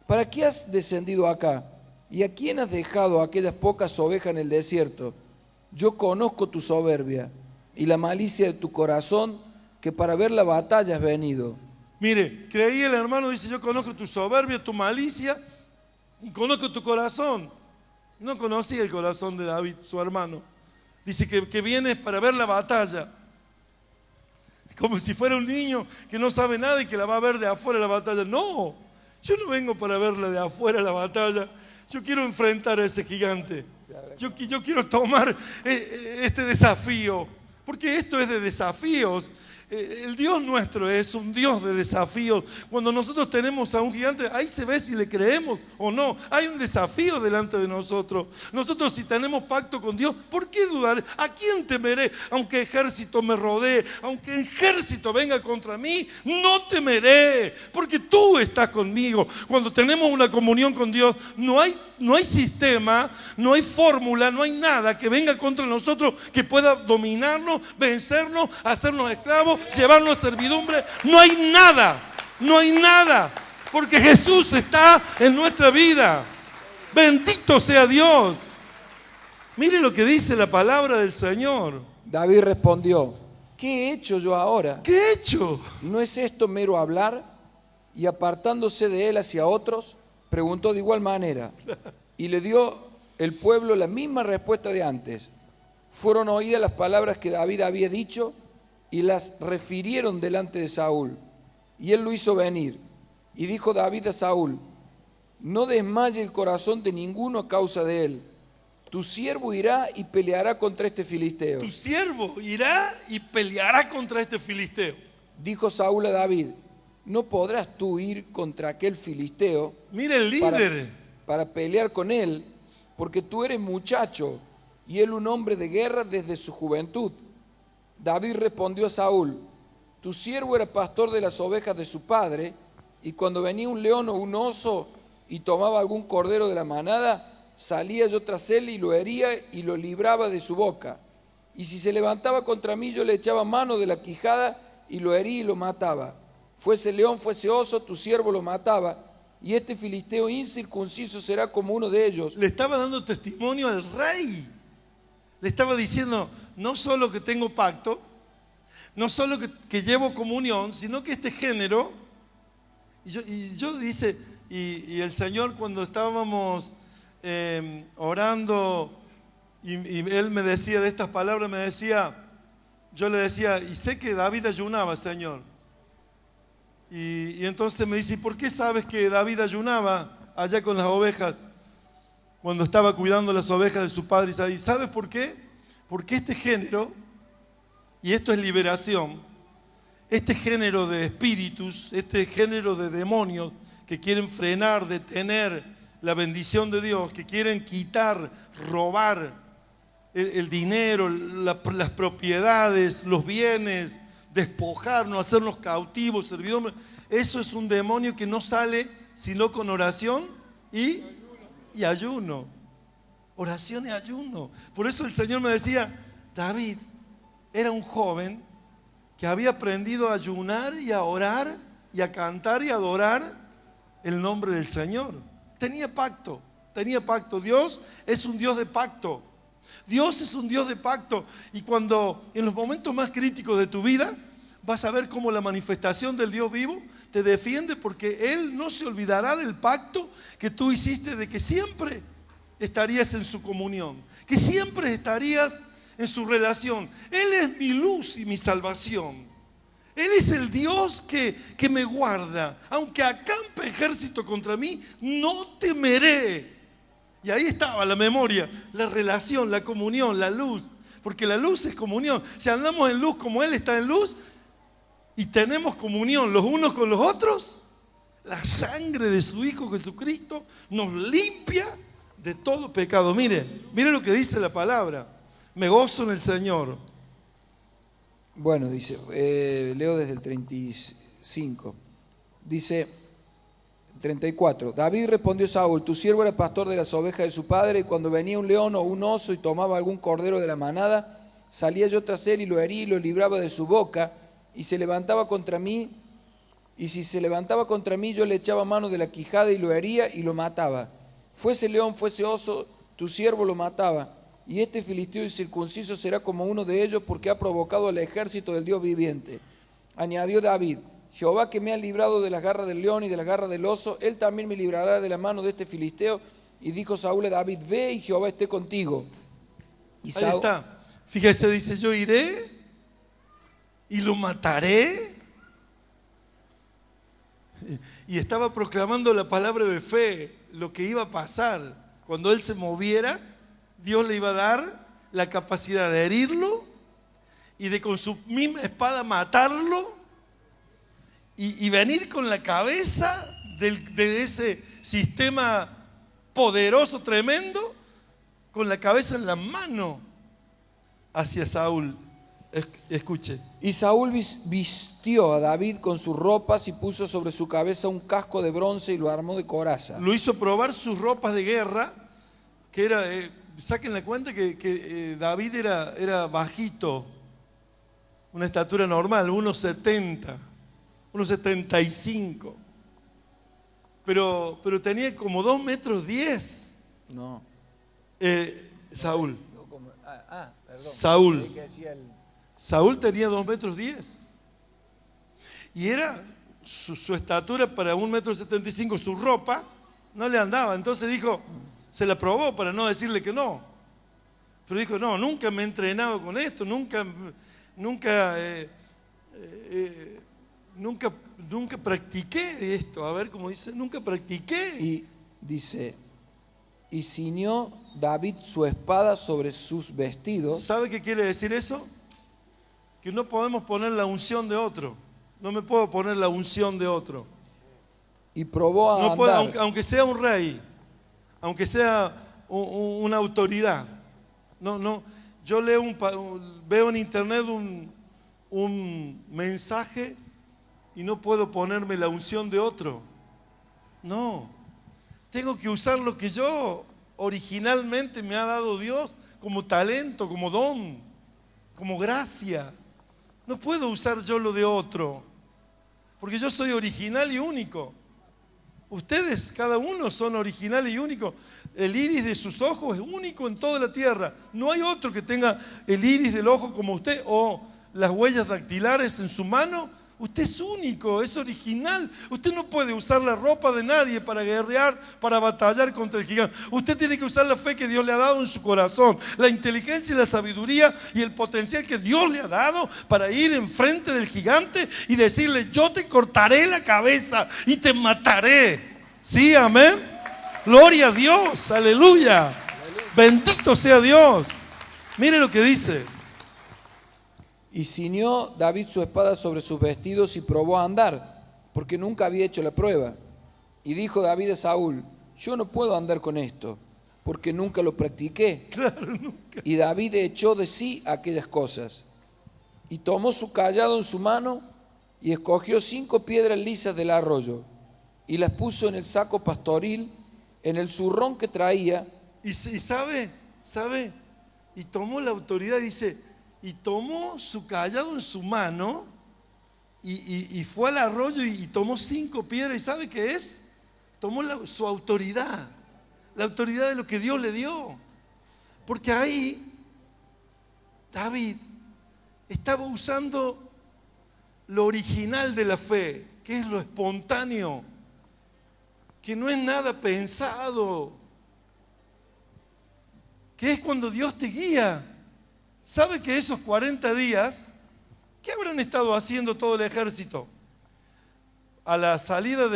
¿para qué has descendido acá? ¿Y a quién has dejado aquellas pocas ovejas en el desierto? Yo conozco tu soberbia y la malicia de tu corazón, que para ver la batalla has venido. Mire, creí el hermano, dice, yo conozco tu soberbia, tu malicia y conozco tu corazón. No conocía el corazón de David, su hermano. Dice que viene para ver la batalla. Como si fuera un niño que no sabe nada y que la va a ver de afuera la batalla. No, yo no vengo para verla de afuera la batalla. Yo quiero enfrentar a ese gigante. Yo quiero tomar este desafío. Porque esto es de desafíos. El Dios nuestro es un Dios de desafíos. Cuando nosotros tenemos a un gigante, ahí se ve si le creemos o no. Hay un desafío delante de nosotros. Nosotros, si tenemos pacto con Dios, ¿por qué dudar? ¿A quién temeré? Aunque ejército me rodee, aunque ejército venga contra mí, no temeré, porque tú estás conmigo. Cuando tenemos una comunión con Dios, no hay sistema, no hay fórmula, no hay nada que venga contra nosotros que pueda dominarnos, vencernos, hacernos esclavos, llevarnos a servidumbre. No hay nada, porque Jesús está en nuestra vida. Bendito sea Dios. Mire lo que dice la palabra del Señor. David respondió, ¿qué he hecho yo ahora? ¿Qué he hecho? ¿No es esto mero hablar? Y apartándose de él hacia otros, preguntó de igual manera, y le dio el pueblo la misma respuesta de antes. Fueron oídas las palabras que David había dicho y las refirieron delante de Saúl. Y él lo hizo venir. Y dijo David a Saúl, no desmaye el corazón de ninguno a causa de él. Tu siervo irá y peleará contra este filisteo. Tu siervo irá y peleará contra este filisteo. Dijo Saúl a David, no podrás tú ir contra aquel filisteo. Mira el líder. Para pelear con él, porque tú eres muchacho y él un hombre de guerra desde su juventud. David respondió a Saúl, tu siervo era pastor de las ovejas de su padre, y cuando venía un león o un oso y tomaba algún cordero de la manada, salía yo tras él y lo hería y lo libraba de su boca. Y si se levantaba contra mí, yo le echaba mano de la quijada y lo hería y lo mataba. Fuese león, fuese oso, tu siervo lo mataba, y este filisteo incircunciso será como uno de ellos. Le estaba dando testimonio al rey. Le estaba diciendo, no solo que tengo pacto, no solo que llevo comunión, sino que este género, y yo dice, y el Señor cuando estábamos orando, y Él me decía de estas palabras, yo le decía, y sé que David ayunaba, Señor. Y entonces me dice, ¿por qué sabes que David ayunaba allá con las ovejas? Cuando estaba cuidando las ovejas de su padre Isaí. ¿Sabes por qué? Porque este género, y esto es liberación, este género de espíritus, este género de demonios que quieren frenar, detener la bendición de Dios, que quieren quitar, robar el dinero, las propiedades, los bienes, despojarnos, hacernos cautivos, servidores. Eso es un demonio que no sale sino con oración y ayuno. Oración y ayuno. Por eso el Señor me decía, David era un joven que había aprendido a ayunar y a orar y a cantar y a adorar el nombre del Señor. Tenía pacto. Dios es un Dios de pacto. Dios es un Dios de pacto. Y cuando en los momentos más críticos de tu vida vas a ver cómo la manifestación del Dios vivo te defiende, porque Él no se olvidará del pacto que tú hiciste, de que siempre estarías en su comunión, que siempre estarías en su relación. Él es mi luz y mi salvación. Él es el Dios que me guarda. Aunque acampe ejército contra mí, no temeré. Y ahí estaba la memoria, la relación, la comunión, la luz. Porque la luz es comunión. Si andamos en luz como Él está en luz y tenemos comunión los unos con los otros, la sangre de su Hijo Jesucristo nos limpia de todo pecado. Mire lo que dice la palabra. Me gozo en el Señor. Bueno, dice, leo desde el 35. Dice, 34. David respondió a Saúl, tu siervo era pastor de las ovejas de su padre, y cuando venía un león o un oso y tomaba algún cordero de la manada, salía yo tras él y lo hería y lo libraba de su boca, y se levantaba contra mí, y si se levantaba contra mí, yo le echaba mano de la quijada y lo hería y lo mataba. Fuese león, fuese oso, tu siervo lo mataba. Y este filisteo incircunciso será como uno de ellos, porque ha provocado al ejército del Dios viviente. Añadió David, Jehová que me ha librado de las garras del león y de las garras del oso, él también me librará de la mano de este filisteo. Y dijo Saúl a David, ve y Jehová esté contigo. Y Ahí está. Fíjese, dice, yo iré y lo mataré. Y estaba proclamando la palabra de fe, lo que iba a pasar. Cuando él se moviera, Dios le iba a dar la capacidad de herirlo y de con su misma espada matarlo y venir con la cabeza de ese sistema poderoso, tremendo, con la cabeza en la mano hacia Saúl. Escuche. Y Saúl vistió a David con sus ropas y puso sobre su cabeza un casco de bronce y lo armó de coraza. Lo hizo probar sus ropas de guerra, que era, saquen la cuenta que David era bajito, una estatura normal, 1,70, 1,75. Pero tenía como 2,10 metros. No. Saúl. Perdón. Saúl. Saúl tenía 2,10 metros. Y era su estatura para 1,75 metros, su ropa no le andaba. Entonces dijo, se la probó para no decirle que no. Pero dijo, no, nunca me he entrenado con esto, nunca practiqué esto. A ver cómo dice, nunca practiqué. Y dice, y ciñó David su espada sobre sus vestidos. ¿Sabe qué quiere decir eso? Que no podemos poner la unción de otro. No me puedo poner la unción de otro. Y probó a andar. Puedo, aunque sea un rey, aunque sea una autoridad. No. Yo veo en internet un mensaje y no puedo ponerme la unción de otro. No. Tengo que usar lo que yo originalmente me ha dado Dios como talento, como don, como gracia. No puedo usar yo lo de otro, porque yo soy original y único. Ustedes, cada uno, son original y único. El iris de sus ojos es único en toda la tierra. No hay otro que tenga el iris del ojo como usted, o las huellas dactilares en su mano, usted es único, es original. Usted no puede usar la ropa de nadie para guerrear, para batallar contra el gigante. Usted tiene que usar la fe que Dios le ha dado en su corazón, la inteligencia y la sabiduría y el potencial que Dios le ha dado para ir enfrente del gigante y decirle: yo te cortaré la cabeza y te mataré. ¿Sí? Amén. Gloria a Dios, aleluya. Bendito sea Dios. Mire lo que dice. Y ciñó David su espada sobre sus vestidos y probó a andar, porque nunca había hecho la prueba. Y dijo David a Saúl: yo no puedo andar con esto, porque nunca lo practiqué. Claro, nunca. Y David echó de sí aquellas cosas. Y tomó su cayado en su mano y escogió 5 piedras lisas del arroyo y las puso en el saco pastoril, en el zurrón que traía. Y sabe, y tomó la autoridad, dice, y tomó su cayado en su mano y fue al arroyo y tomó 5 piedras. ¿Y sabe qué es? Tomó su autoridad, la autoridad de lo que Dios le dio. Porque ahí David estaba usando lo original de la fe, que es lo espontáneo, que no es nada pensado, que es cuando Dios te guía. ¿Sabe que esos 40 días, qué habrán estado haciendo todo el ejército? A la salida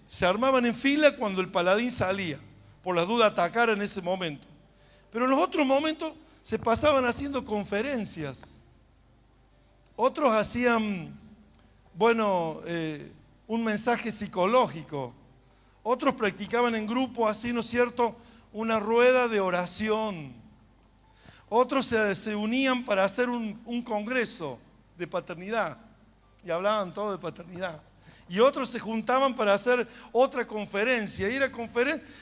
se armaban en fila cuando el paladín salía, por la duda atacar en ese momento. Pero en los otros momentos se pasaban haciendo conferencias. Otros hacían, un mensaje psicológico. Otros practicaban en grupo, así, ¿no es cierto?, una rueda de oración. Otros se unían para hacer un congreso de paternidad y hablaban todo de paternidad. Y otros se juntaban para hacer otra conferencia. Y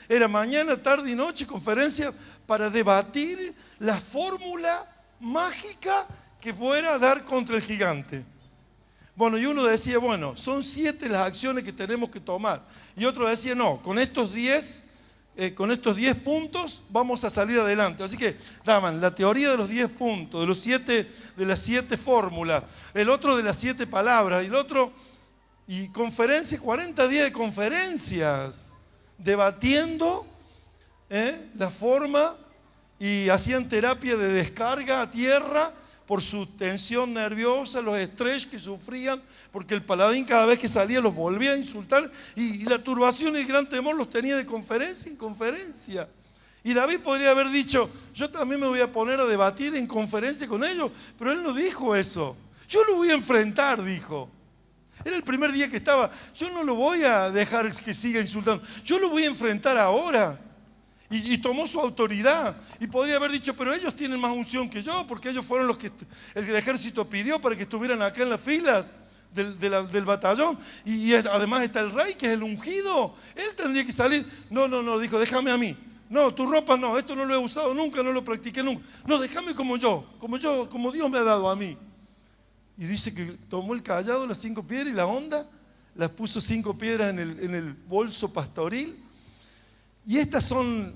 era mañana, tarde y noche conferencia para debatir la fórmula mágica que fuera a dar contra el gigante. Bueno, y uno decía, son 7 las acciones que tenemos que tomar. Y otro decía, no, con estos 10 puntos vamos a salir adelante. Así que daban la teoría de los 10 puntos, de las 7 fórmulas, el otro de las 7 palabras, y el otro, y conferencias, 40 días de conferencias, debatiendo la forma, y hacían terapia de descarga a tierra por su tensión nerviosa, los estrés que sufrían, porque el paladín cada vez que salía los volvía a insultar, y la turbación y el gran temor los tenía de conferencia en conferencia. Y David podría haber dicho, yo también me voy a poner a debatir en conferencia con ellos, pero él no dijo eso. Yo lo voy a enfrentar, dijo. Era el primer día que estaba, yo no lo voy a dejar que siga insultando, yo lo voy a enfrentar ahora. Y tomó su autoridad. Y podría haber dicho, pero ellos tienen más unción que yo, porque ellos fueron los que el ejército pidió para que estuvieran acá en las filas del batallón. Y además está el rey, que es el ungido. Él tendría que salir. No, dijo, déjame a mí. No, tu ropa no, esto no lo he usado nunca, no lo practiqué nunca. No, déjame como Dios me ha dado a mí. Y dice que tomó el cayado, las 5 piedras y la honda, las puso 5 piedras en el bolso pastoril. Y estas son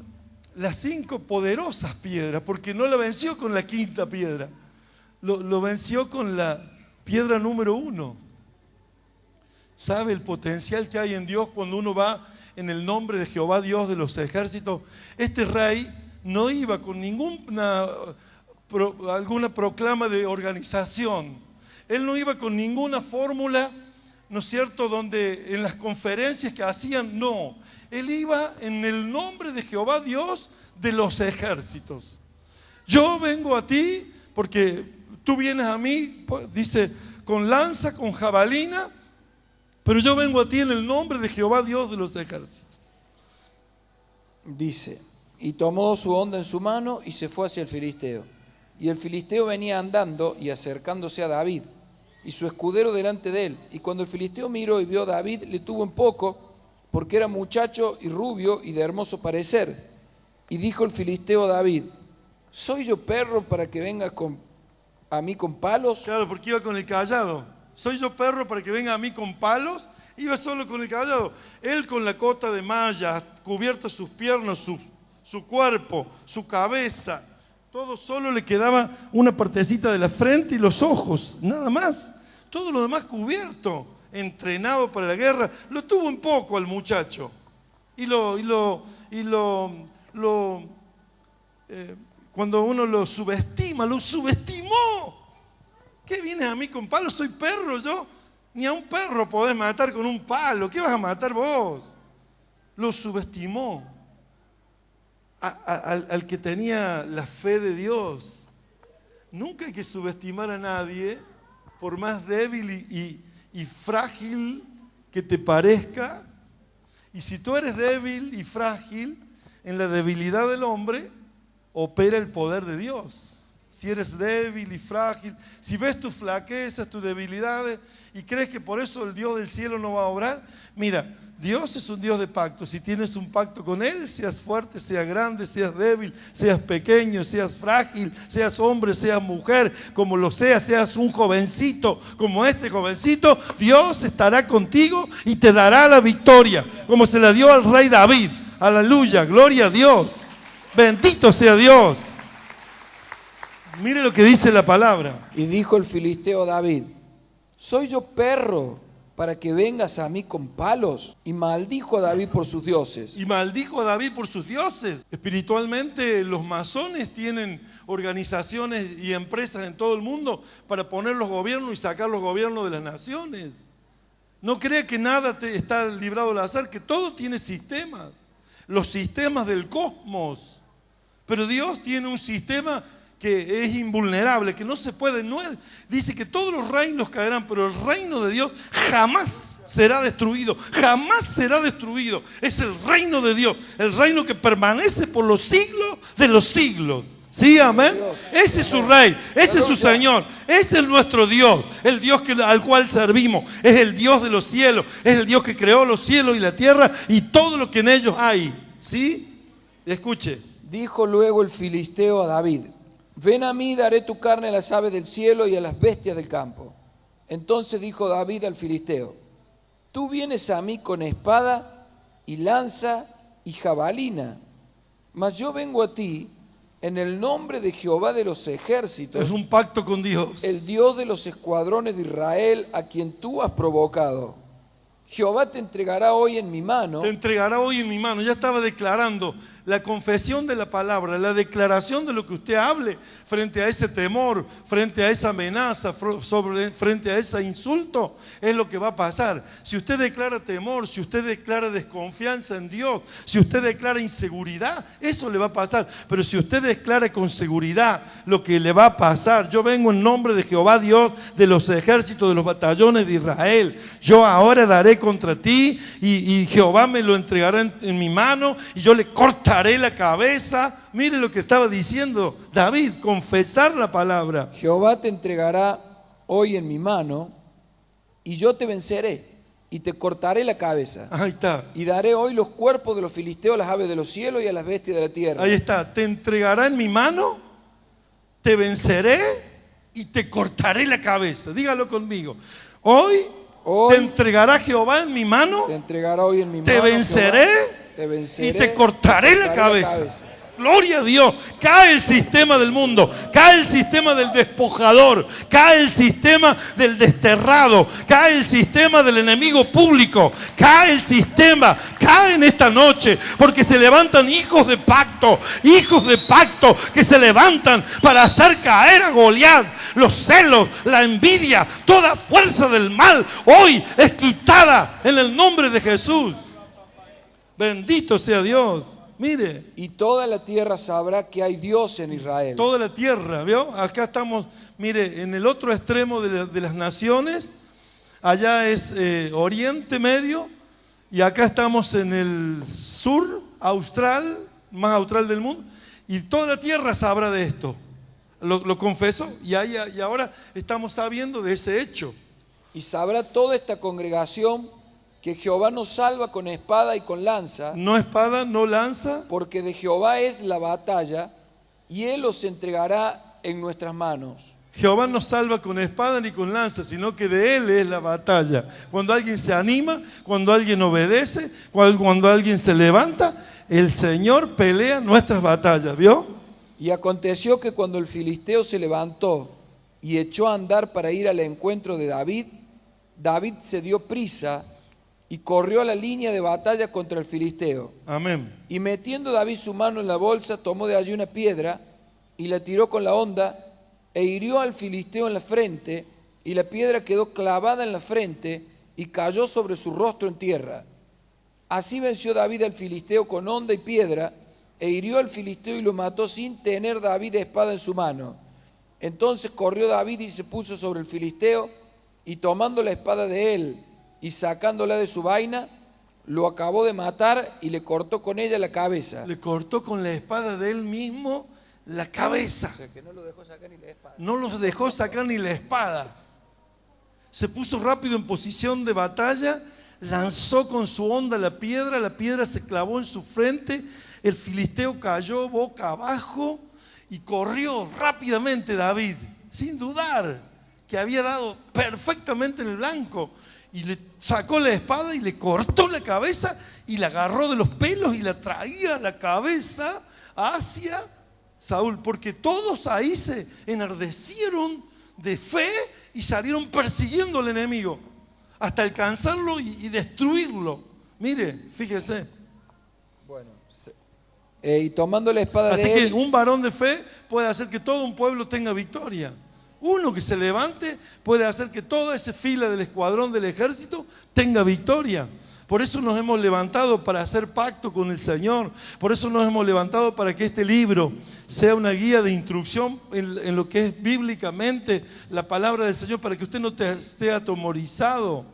las 5 poderosas piedras, porque no la venció con la 5ª piedra, lo venció con la piedra número 1. ¿Sabe el potencial que hay en Dios cuando uno va en el nombre de Jehová, Dios de los ejércitos? Este rey no iba con alguna proclama de organización. Él no iba con ninguna fórmula, ¿no es cierto?, donde en las conferencias que hacían, no. Él iba en el nombre de Jehová, Dios de los ejércitos. Yo vengo a ti porque tú vienes a mí, dice, con lanza, con jabalina, pero yo vengo a ti en el nombre de Jehová, Dios de los ejércitos. Dice, y tomó su honda en su mano y se fue hacia el filisteo. Y el filisteo venía andando y acercándose a David, y su escudero delante de él. Y cuando el filisteo miró y vio a David, le tuvo en poco, porque era muchacho y rubio y de hermoso parecer. Y dijo el filisteo a David, ¿soy yo perro para que vengas a mí con palos? Claro, porque iba con el cayado. ¿Soy yo perro para que venga a mí con palos? Iba solo con el cayado. Él con la cota de malla, cubierta sus piernas, su cuerpo, su cabeza, Todo solo le quedaba una partecita de la frente y los ojos, nada más. Todo lo demás cubierto, entrenado para la guerra. Lo tuvo un poco al muchacho. Cuando uno lo subestima, lo subestimó. ¿Qué vienes a mí con palos? Soy perro yo. Ni a un perro podés matar con un palo. ¿Qué vas a matar vos? Lo subestimó al que tenía la fe de Dios. Nunca hay que subestimar a nadie, por más débil y frágil que te parezca. Y si tú eres débil y frágil, en la debilidad del hombre opera el poder de Dios. Si eres débil y frágil, si ves tus flaquezas, tus debilidades y crees que por eso el Dios del cielo no va a obrar, mira, Dios es un Dios de pacto. Si tienes un pacto con Él, seas fuerte, seas grande, seas débil, seas pequeño, seas frágil, seas hombre, seas mujer, como lo seas un jovencito como este jovencito, Dios estará contigo y te dará la victoria, como se la dio al rey David. Aleluya, gloria a Dios. Bendito sea Dios. Mire lo que dice la palabra. Y dijo el filisteo a David: ¿soy yo perro para que vengas a mí con palos? Y maldijo a David por sus dioses. Y maldijo a David por sus dioses. Espiritualmente, los masones tienen organizaciones y empresas en todo el mundo para poner los gobiernos y sacar los gobiernos de las naciones. No crea que nada está librado al azar, que todo tiene sistemas. Los sistemas del cosmos. Pero Dios tiene un sistema que es invulnerable, que no se puede, dice que todos los reinos caerán, pero el reino de Dios jamás será destruido, jamás será destruido. Es el reino de Dios, el reino que permanece por los siglos de los siglos. ¿Sí, amén? Ese es su rey, ese es su Señor, ese es nuestro Dios, el Dios al cual servimos, es el Dios de los cielos, es el Dios que creó los cielos y la tierra y todo lo que en ellos hay. ¿Sí? Escuche. Dijo luego el filisteo a David: ven a mí, daré tu carne a las aves del cielo y a las bestias del campo. Entonces dijo David al filisteo: tú vienes a mí con espada y lanza y jabalina, mas yo vengo a ti en el nombre de Jehová de los ejércitos. Es un pacto con Dios. El Dios de los escuadrones de Israel, a quien tú has provocado. Jehová te entregará hoy en mi mano. Te entregará hoy en mi mano. Ya estaba declarando la confesión de la palabra, la declaración de lo que usted hable frente a ese temor, frente a esa amenaza, frente a ese insulto, es lo que va a pasar. Si usted declara temor, si usted declara desconfianza en Dios, si usted declara inseguridad, eso le va a pasar. Pero si usted declara con seguridad lo que le va a pasar: yo vengo en nombre de Jehová, Dios de los ejércitos, de los batallones de Israel, yo ahora daré contra ti y Jehová me lo entregará en mi mano y yo le cortaré la cabeza. Mire lo que estaba diciendo David, confesar la palabra. Jehová te entregará hoy en mi mano y yo te venceré y te cortaré la cabeza. Ahí está. Y daré hoy los cuerpos de los filisteos a las aves de los cielos y a las bestias de la tierra. Ahí está, te entregará en mi mano, te venceré y te cortaré la cabeza. Dígalo conmigo. Hoy te entregará Jehová en mi mano, te entregará hoy en mi te mano, venceré, Jehová, te venceré y te cortaré la cabeza. Gloria a Dios. Cae el sistema del mundo, cae el sistema del despojador, cae el sistema del desterrado, cae el sistema del enemigo público, cae el sistema, cae en esta noche, porque se levantan hijos de pacto que se levantan para hacer caer a Goliat. Los celos, la envidia, toda fuerza del mal hoy es quitada en el nombre de Jesús. Bendito sea Dios. Mire. Y toda la tierra sabrá que hay Dios en Israel. Toda la tierra, ¿vio? Acá estamos, mire, en el otro extremo de las naciones. Allá es Oriente Medio y acá estamos en el sur austral, más austral del mundo. Y toda la tierra sabrá de esto. Lo confieso y ahora estamos sabiendo de ese hecho. Y sabrá toda esta congregación que Jehová nos salva con espada y con lanza. No espada, no lanza. Porque de Jehová es la batalla y Él los entregará en nuestras manos. Jehová no salva con espada ni con lanza, sino que de Él es la batalla. Cuando alguien se anima, cuando alguien obedece, cuando alguien se levanta, el Señor pelea nuestras batallas, ¿vio? Y aconteció que cuando el filisteo se levantó y echó a andar para ir al encuentro de David, David se dio prisa y corrió a la línea de batalla contra el filisteo. Amén. Y metiendo David su mano en la bolsa, tomó de allí una piedra y la tiró con la honda e hirió al filisteo en la frente, y la piedra quedó clavada en la frente y cayó sobre su rostro en tierra. Así venció David al filisteo con honda y piedra, e hirió al filisteo y lo mató sin tener David espada en su mano. Entonces corrió David y se puso sobre el filisteo, y tomando la espada de él y sacándola de su vaina, lo acabó de matar y le cortó con ella la cabeza. Le cortó con la espada de él mismo la cabeza. O sea, que no lo dejó sacar ni la espada. No los dejó sacar ni la espada. Se puso rápido en posición de batalla, lanzó con su honda la piedra se clavó en su frente, el filisteo cayó boca abajo y corrió rápidamente David, sin dudar que había dado perfectamente en el blanco, y le sacó la espada y le cortó la cabeza y la agarró de los pelos y la traía la cabeza hacia Saúl, porque todos ahí se enardecieron de fe y salieron persiguiendo al enemigo hasta alcanzarlo y destruirlo. Mire, fíjese. Bueno, y tomando la espada Así de que él, un varón de fe puede hacer que todo un pueblo tenga victoria. Uno que se levante puede hacer que toda esa fila del escuadrón del ejército tenga victoria. Por eso nos hemos levantado para hacer pacto con el Señor. Por eso nos hemos levantado para que este libro sea una guía de instrucción en lo que es bíblicamente la palabra del Señor, para que usted no esté atemorizado.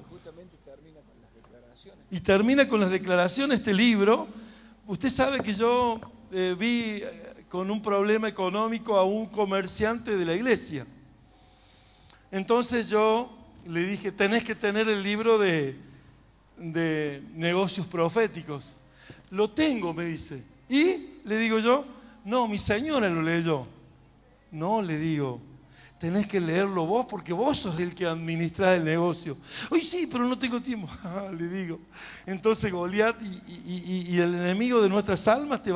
Y termina con las declaraciones este libro. Usted sabe que yo vi con un problema económico a un comerciante de la iglesia. Entonces yo le dije, tenés que tener el libro de negocios proféticos. Lo tengo, me dice. Y le digo yo, no, mi señora lo leyó. No, le digo, tenés que leerlo vos porque vos sos el que administra el negocio. Uy, sí, pero no tengo tiempo. Le digo. Entonces Goliat y el enemigo de nuestras almas te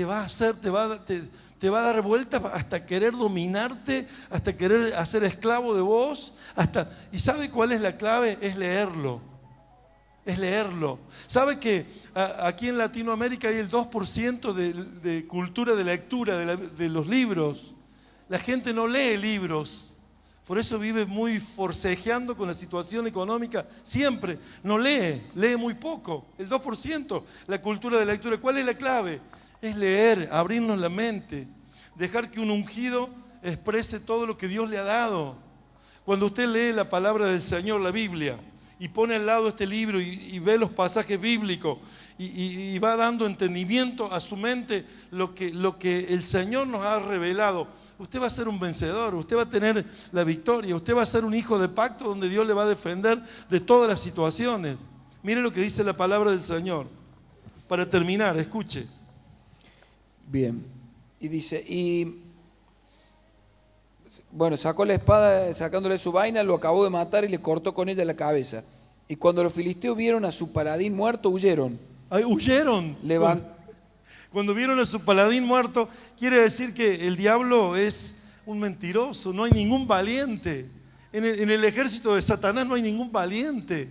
va a dar vueltas hasta querer dominarte, hasta querer hacer esclavo de vos. ¿Y sabe cuál es la clave? Es leerlo. Es leerlo. ¿Sabe que aquí en Latinoamérica hay el 2% de cultura de lectura de los libros? La gente no lee libros, por eso vive muy forcejeando con la situación económica. Siempre no lee muy poco. El 2%, la cultura de lectura. ¿Cuál es la clave? Es leer, abrirnos la mente, dejar que un ungido exprese todo lo que Dios le ha dado. Cuando usted lee la palabra del Señor, la Biblia, y pone al lado este libro y ve los pasajes bíblicos y va dando entendimiento a su mente lo que el Señor nos ha revelado, usted va a ser un vencedor, usted va a tener la victoria, usted va a ser un hijo de pacto donde Dios le va a defender de todas las situaciones. Mire lo que dice la palabra del Señor. Para terminar, escuche. Bien, y dice, bueno, sacó la espada, sacándole su vaina, lo acabó de matar y le cortó con ella la cabeza. Y cuando los filisteos vieron a su paladín muerto, huyeron. Ay, huyeron. Cuando vieron a su paladín muerto, quiere decir que el diablo es un mentiroso, no hay ningún valiente. En el ejército de Satanás no hay ningún valiente.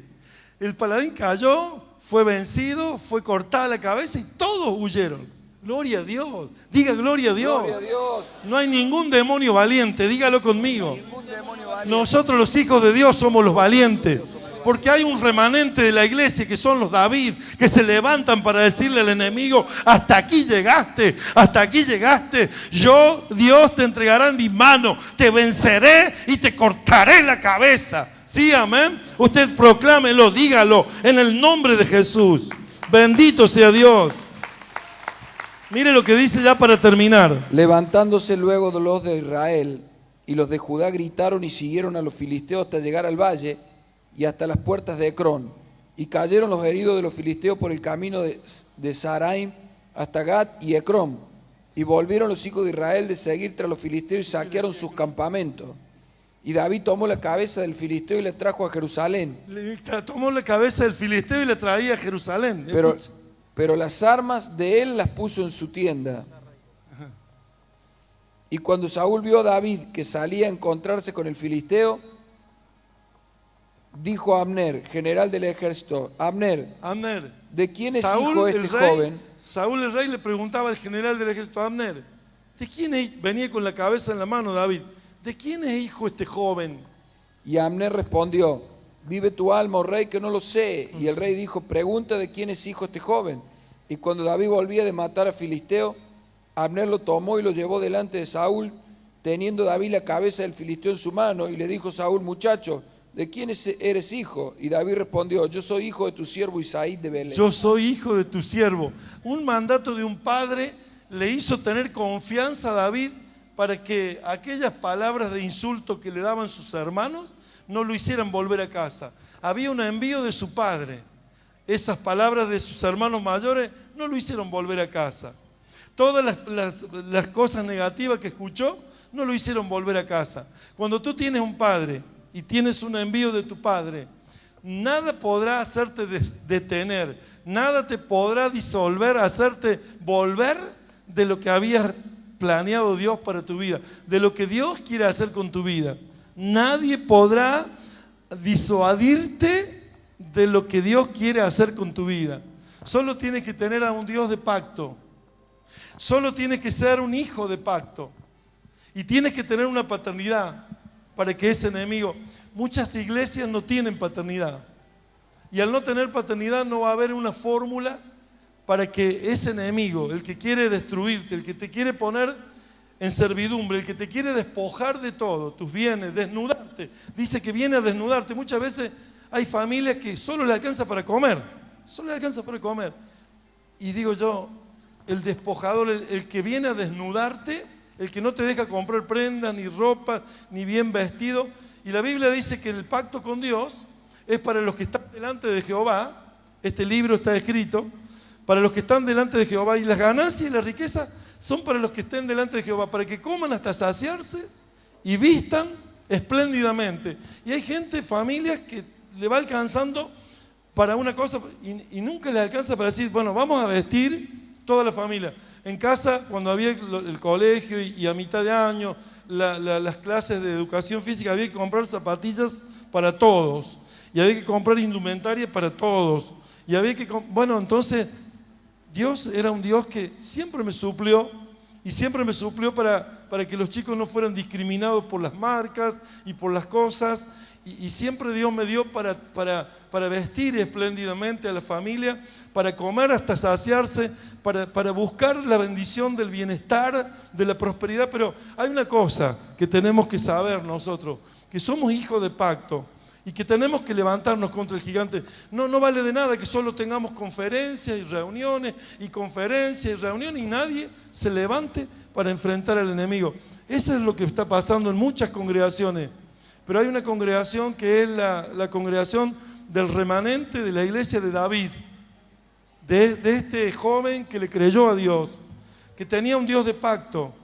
El paladín cayó, fue vencido, fue cortada la cabeza y todos huyeron. Gloria a Dios, diga gloria a Dios. Gloria a Dios. No hay ningún demonio valiente, dígalo conmigo. Ningún demonio valiente. Nosotros los hijos de Dios somos los valientes. Porque hay un remanente de la iglesia que son los David, que se levantan para decirle al enemigo, hasta aquí llegaste, yo, Dios, te entregará en mi mano, te venceré y te cortaré la cabeza. Sí, amén. Usted proclámelo, dígalo en el nombre de Jesús. Bendito sea Dios. Mire lo que dice ya para terminar. Levantándose luego de los de Israel y los de Judá gritaron y siguieron a los filisteos hasta llegar al valle y hasta las puertas de Ecrón. Y cayeron los heridos de los filisteos por el camino de Saraim hasta Gat y Ecrón. Y volvieron los hijos de Israel de seguir tras los filisteos y saquearon sus campamentos. Y David tomó la cabeza del filisteo y la trajo a Jerusalén. Tomó la cabeza del filisteo y la traía a Jerusalén. Pero las armas de él las puso en su tienda. Y cuando Saúl vio a David que salía a encontrarse con el filisteo, dijo a Abner, general del ejército: Abner, Abner, ¿de quién es Saúl, hijo el este rey, joven? Saúl el rey le preguntaba al general del ejército: Abner, ¿de quién es? Venía con la cabeza en la mano David. ¿De quién es hijo este joven? Y Abner respondió: vive tu alma, oh rey, que no lo sé. Y el rey dijo: pregunta de quién es hijo este joven. Y cuando David volvía de matar a filisteo, Abner lo tomó y lo llevó delante de Saúl, teniendo David la cabeza del filisteo en su mano. Y le dijo Saúl: muchacho, ¿de quién eres hijo? Y David respondió: yo soy hijo de tu siervo Isaí de Belén. Yo soy hijo de tu siervo. Un mandato de un padre le hizo tener confianza a David para que aquellas palabras de insulto que le daban sus hermanos no lo hicieran volver a casa. Había un envío de su padre. Esas palabras de sus hermanos mayores no lo hicieron volver a casa. Todas las cosas negativas que escuchó no lo hicieron volver a casa. Cuando tú tienes un padre y tienes un envío de tu padre, nada podrá hacerte detener, nada te podrá disolver, hacerte volver de lo que habías planeado Dios para tu vida, de lo que Dios quiere hacer con tu vida. Nadie podrá disuadirte de lo que Dios quiere hacer con tu vida. Solo tienes que tener a un Dios de pacto. Solo tienes que ser un hijo de pacto. Y tienes que tener una paternidad para que ese enemigo... Muchas iglesias no tienen paternidad. Y al no tener paternidad no va a haber una fórmula para que ese enemigo, el que quiere destruirte, el que te quiere poner en servidumbre, el que te quiere despojar de todo, tus bienes, desnudarte. Dice que viene a desnudarte. Muchas veces hay familias que solo le alcanza para comer. Solo le alcanza para comer. Y digo yo, el despojador, el que viene a desnudarte, el que no te deja comprar prendas, ni ropa, ni bien vestido. Y la Biblia dice que el pacto con Dios es para los que están delante de Jehová. Este libro está escrito para los que están delante de Jehová. Y las ganancias y la riqueza son para los que estén delante de Jehová, para que coman hasta saciarse y vistan espléndidamente. Y hay gente, familias, que le va alcanzando para una cosa y nunca les alcanza para decir, bueno, vamos a vestir toda la familia. En casa, cuando había el colegio y a mitad de año, las clases de educación física, había que comprar zapatillas para todos. Y había que comprar indumentaria para todos. Y había que... Bueno, entonces, Dios era un Dios que siempre me suplió. Y siempre me suplió para que los chicos no fueran discriminados por las marcas y por las cosas. Y siempre Dios me dio para vestir espléndidamente a la familia, para comer hasta saciarse, para buscar la bendición del bienestar, de la prosperidad. Pero hay una cosa que tenemos que saber nosotros, que somos hijos de pacto y que tenemos que levantarnos contra el gigante. No vale de nada que solo tengamos conferencias y reuniones y nadie se levante para enfrentar al enemigo. Eso es lo que está pasando en muchas congregaciones. Pero hay una congregación que es la congregación del remanente de la iglesia de David, de este joven que le creyó a Dios, que tenía un Dios de pacto,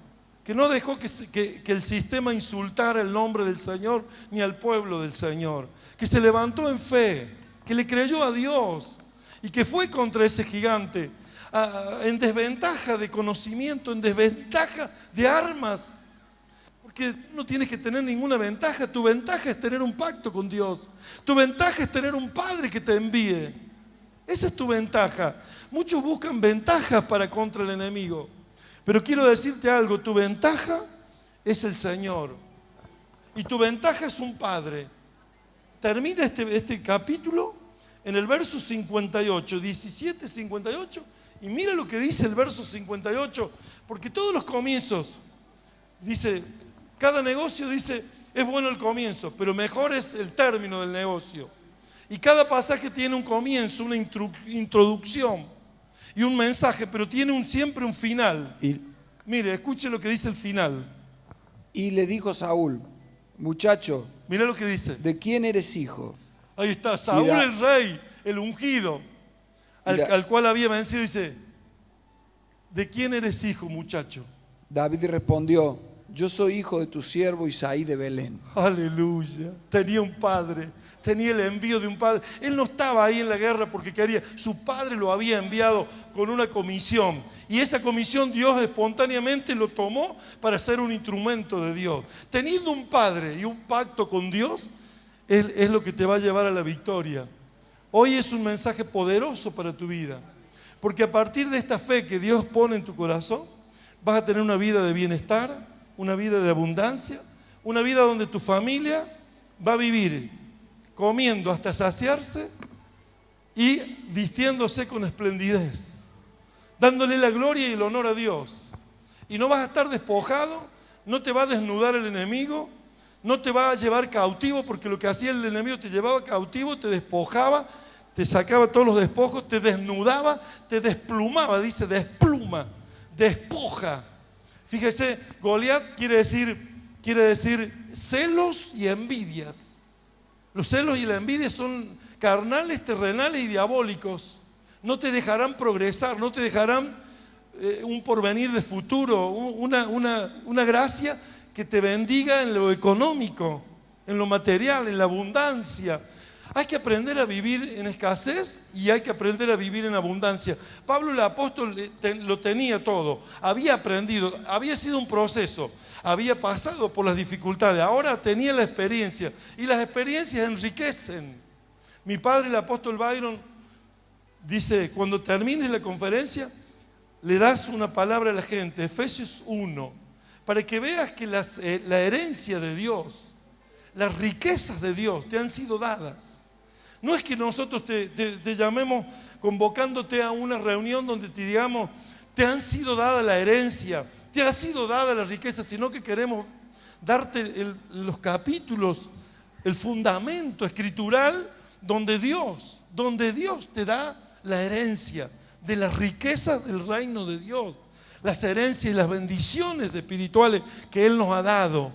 que no dejó que el sistema insultara el nombre del Señor ni al pueblo del Señor, que se levantó en fe, que le creyó a Dios y que fue contra ese gigante en desventaja de conocimiento, en desventaja de armas. Porque no tienes que tener ninguna ventaja. Tu ventaja es tener un pacto con Dios. Tu ventaja es tener un Padre que te envíe. Esa es tu ventaja. Muchos buscan ventajas para contra el enemigo. Pero quiero decirte algo, tu ventaja es el Señor. Y tu ventaja es un Padre. Termina este capítulo en el verso 58, 17, 58. Y mira lo que dice el verso 58. Porque todos los comienzos, dice... Cada negocio dice, es bueno el comienzo, pero mejor es el término del negocio. Y cada pasaje tiene un comienzo, una introducción y un mensaje, pero tiene siempre un final. Mire, escuche lo que dice el final. Y le dijo Saúl, muchacho, mira lo que dice. ¿De quién eres hijo? Ahí está, Saúl el rey, el ungido, al cual había vencido, dice, ¿de quién eres hijo, muchacho? David respondió, yo soy hijo de tu siervo Isaí de Belén. Aleluya. Tenía un padre, tenía el envío de un padre. Él no estaba ahí en la guerra porque quería. Su padre lo había enviado con una comisión. Y esa comisión Dios espontáneamente lo tomó para ser un instrumento de Dios. Teniendo un padre y un pacto con Dios, es lo que te va a llevar a la victoria. Hoy es un mensaje poderoso para tu vida. Porque a partir de esta fe que Dios pone en tu corazón, vas a tener una vida de bienestar, una vida de abundancia, una vida donde tu familia va a vivir comiendo hasta saciarse y vistiéndose con esplendidez, dándole la gloria y el honor a Dios. Y no vas a estar despojado, no te va a desnudar el enemigo, no te va a llevar cautivo, porque lo que hacía el enemigo te llevaba cautivo, te despojaba, te sacaba todos los despojos, te desnudaba, te desplumaba, dice despluma, despoja. Fíjese, Goliat quiere decir celos y envidias. Los celos y la envidia son carnales, terrenales y diabólicos. No te dejarán progresar, no te dejarán un porvenir de futuro, una gracia que te bendiga en lo económico, en lo material, en la abundancia. Hay que aprender a vivir en escasez y hay que aprender a vivir en abundancia. Pablo el apóstol lo tenía todo, había aprendido, había sido un proceso, había pasado por las dificultades, ahora tenía la experiencia y las experiencias enriquecen. Mi padre, el apóstol Byron, dice, cuando termines la conferencia, le das una palabra a la gente, Efesios 1, para que veas que la herencia de Dios, las riquezas de Dios te han sido dadas. No es que nosotros te llamemos convocándote a una reunión donde te digamos, te han sido dada la herencia, te ha sido dada la riqueza, sino que queremos darte los capítulos, el fundamento escritural donde Dios te da la herencia de las riquezas del reino de Dios, las herencias y las bendiciones espirituales que Él nos ha dado.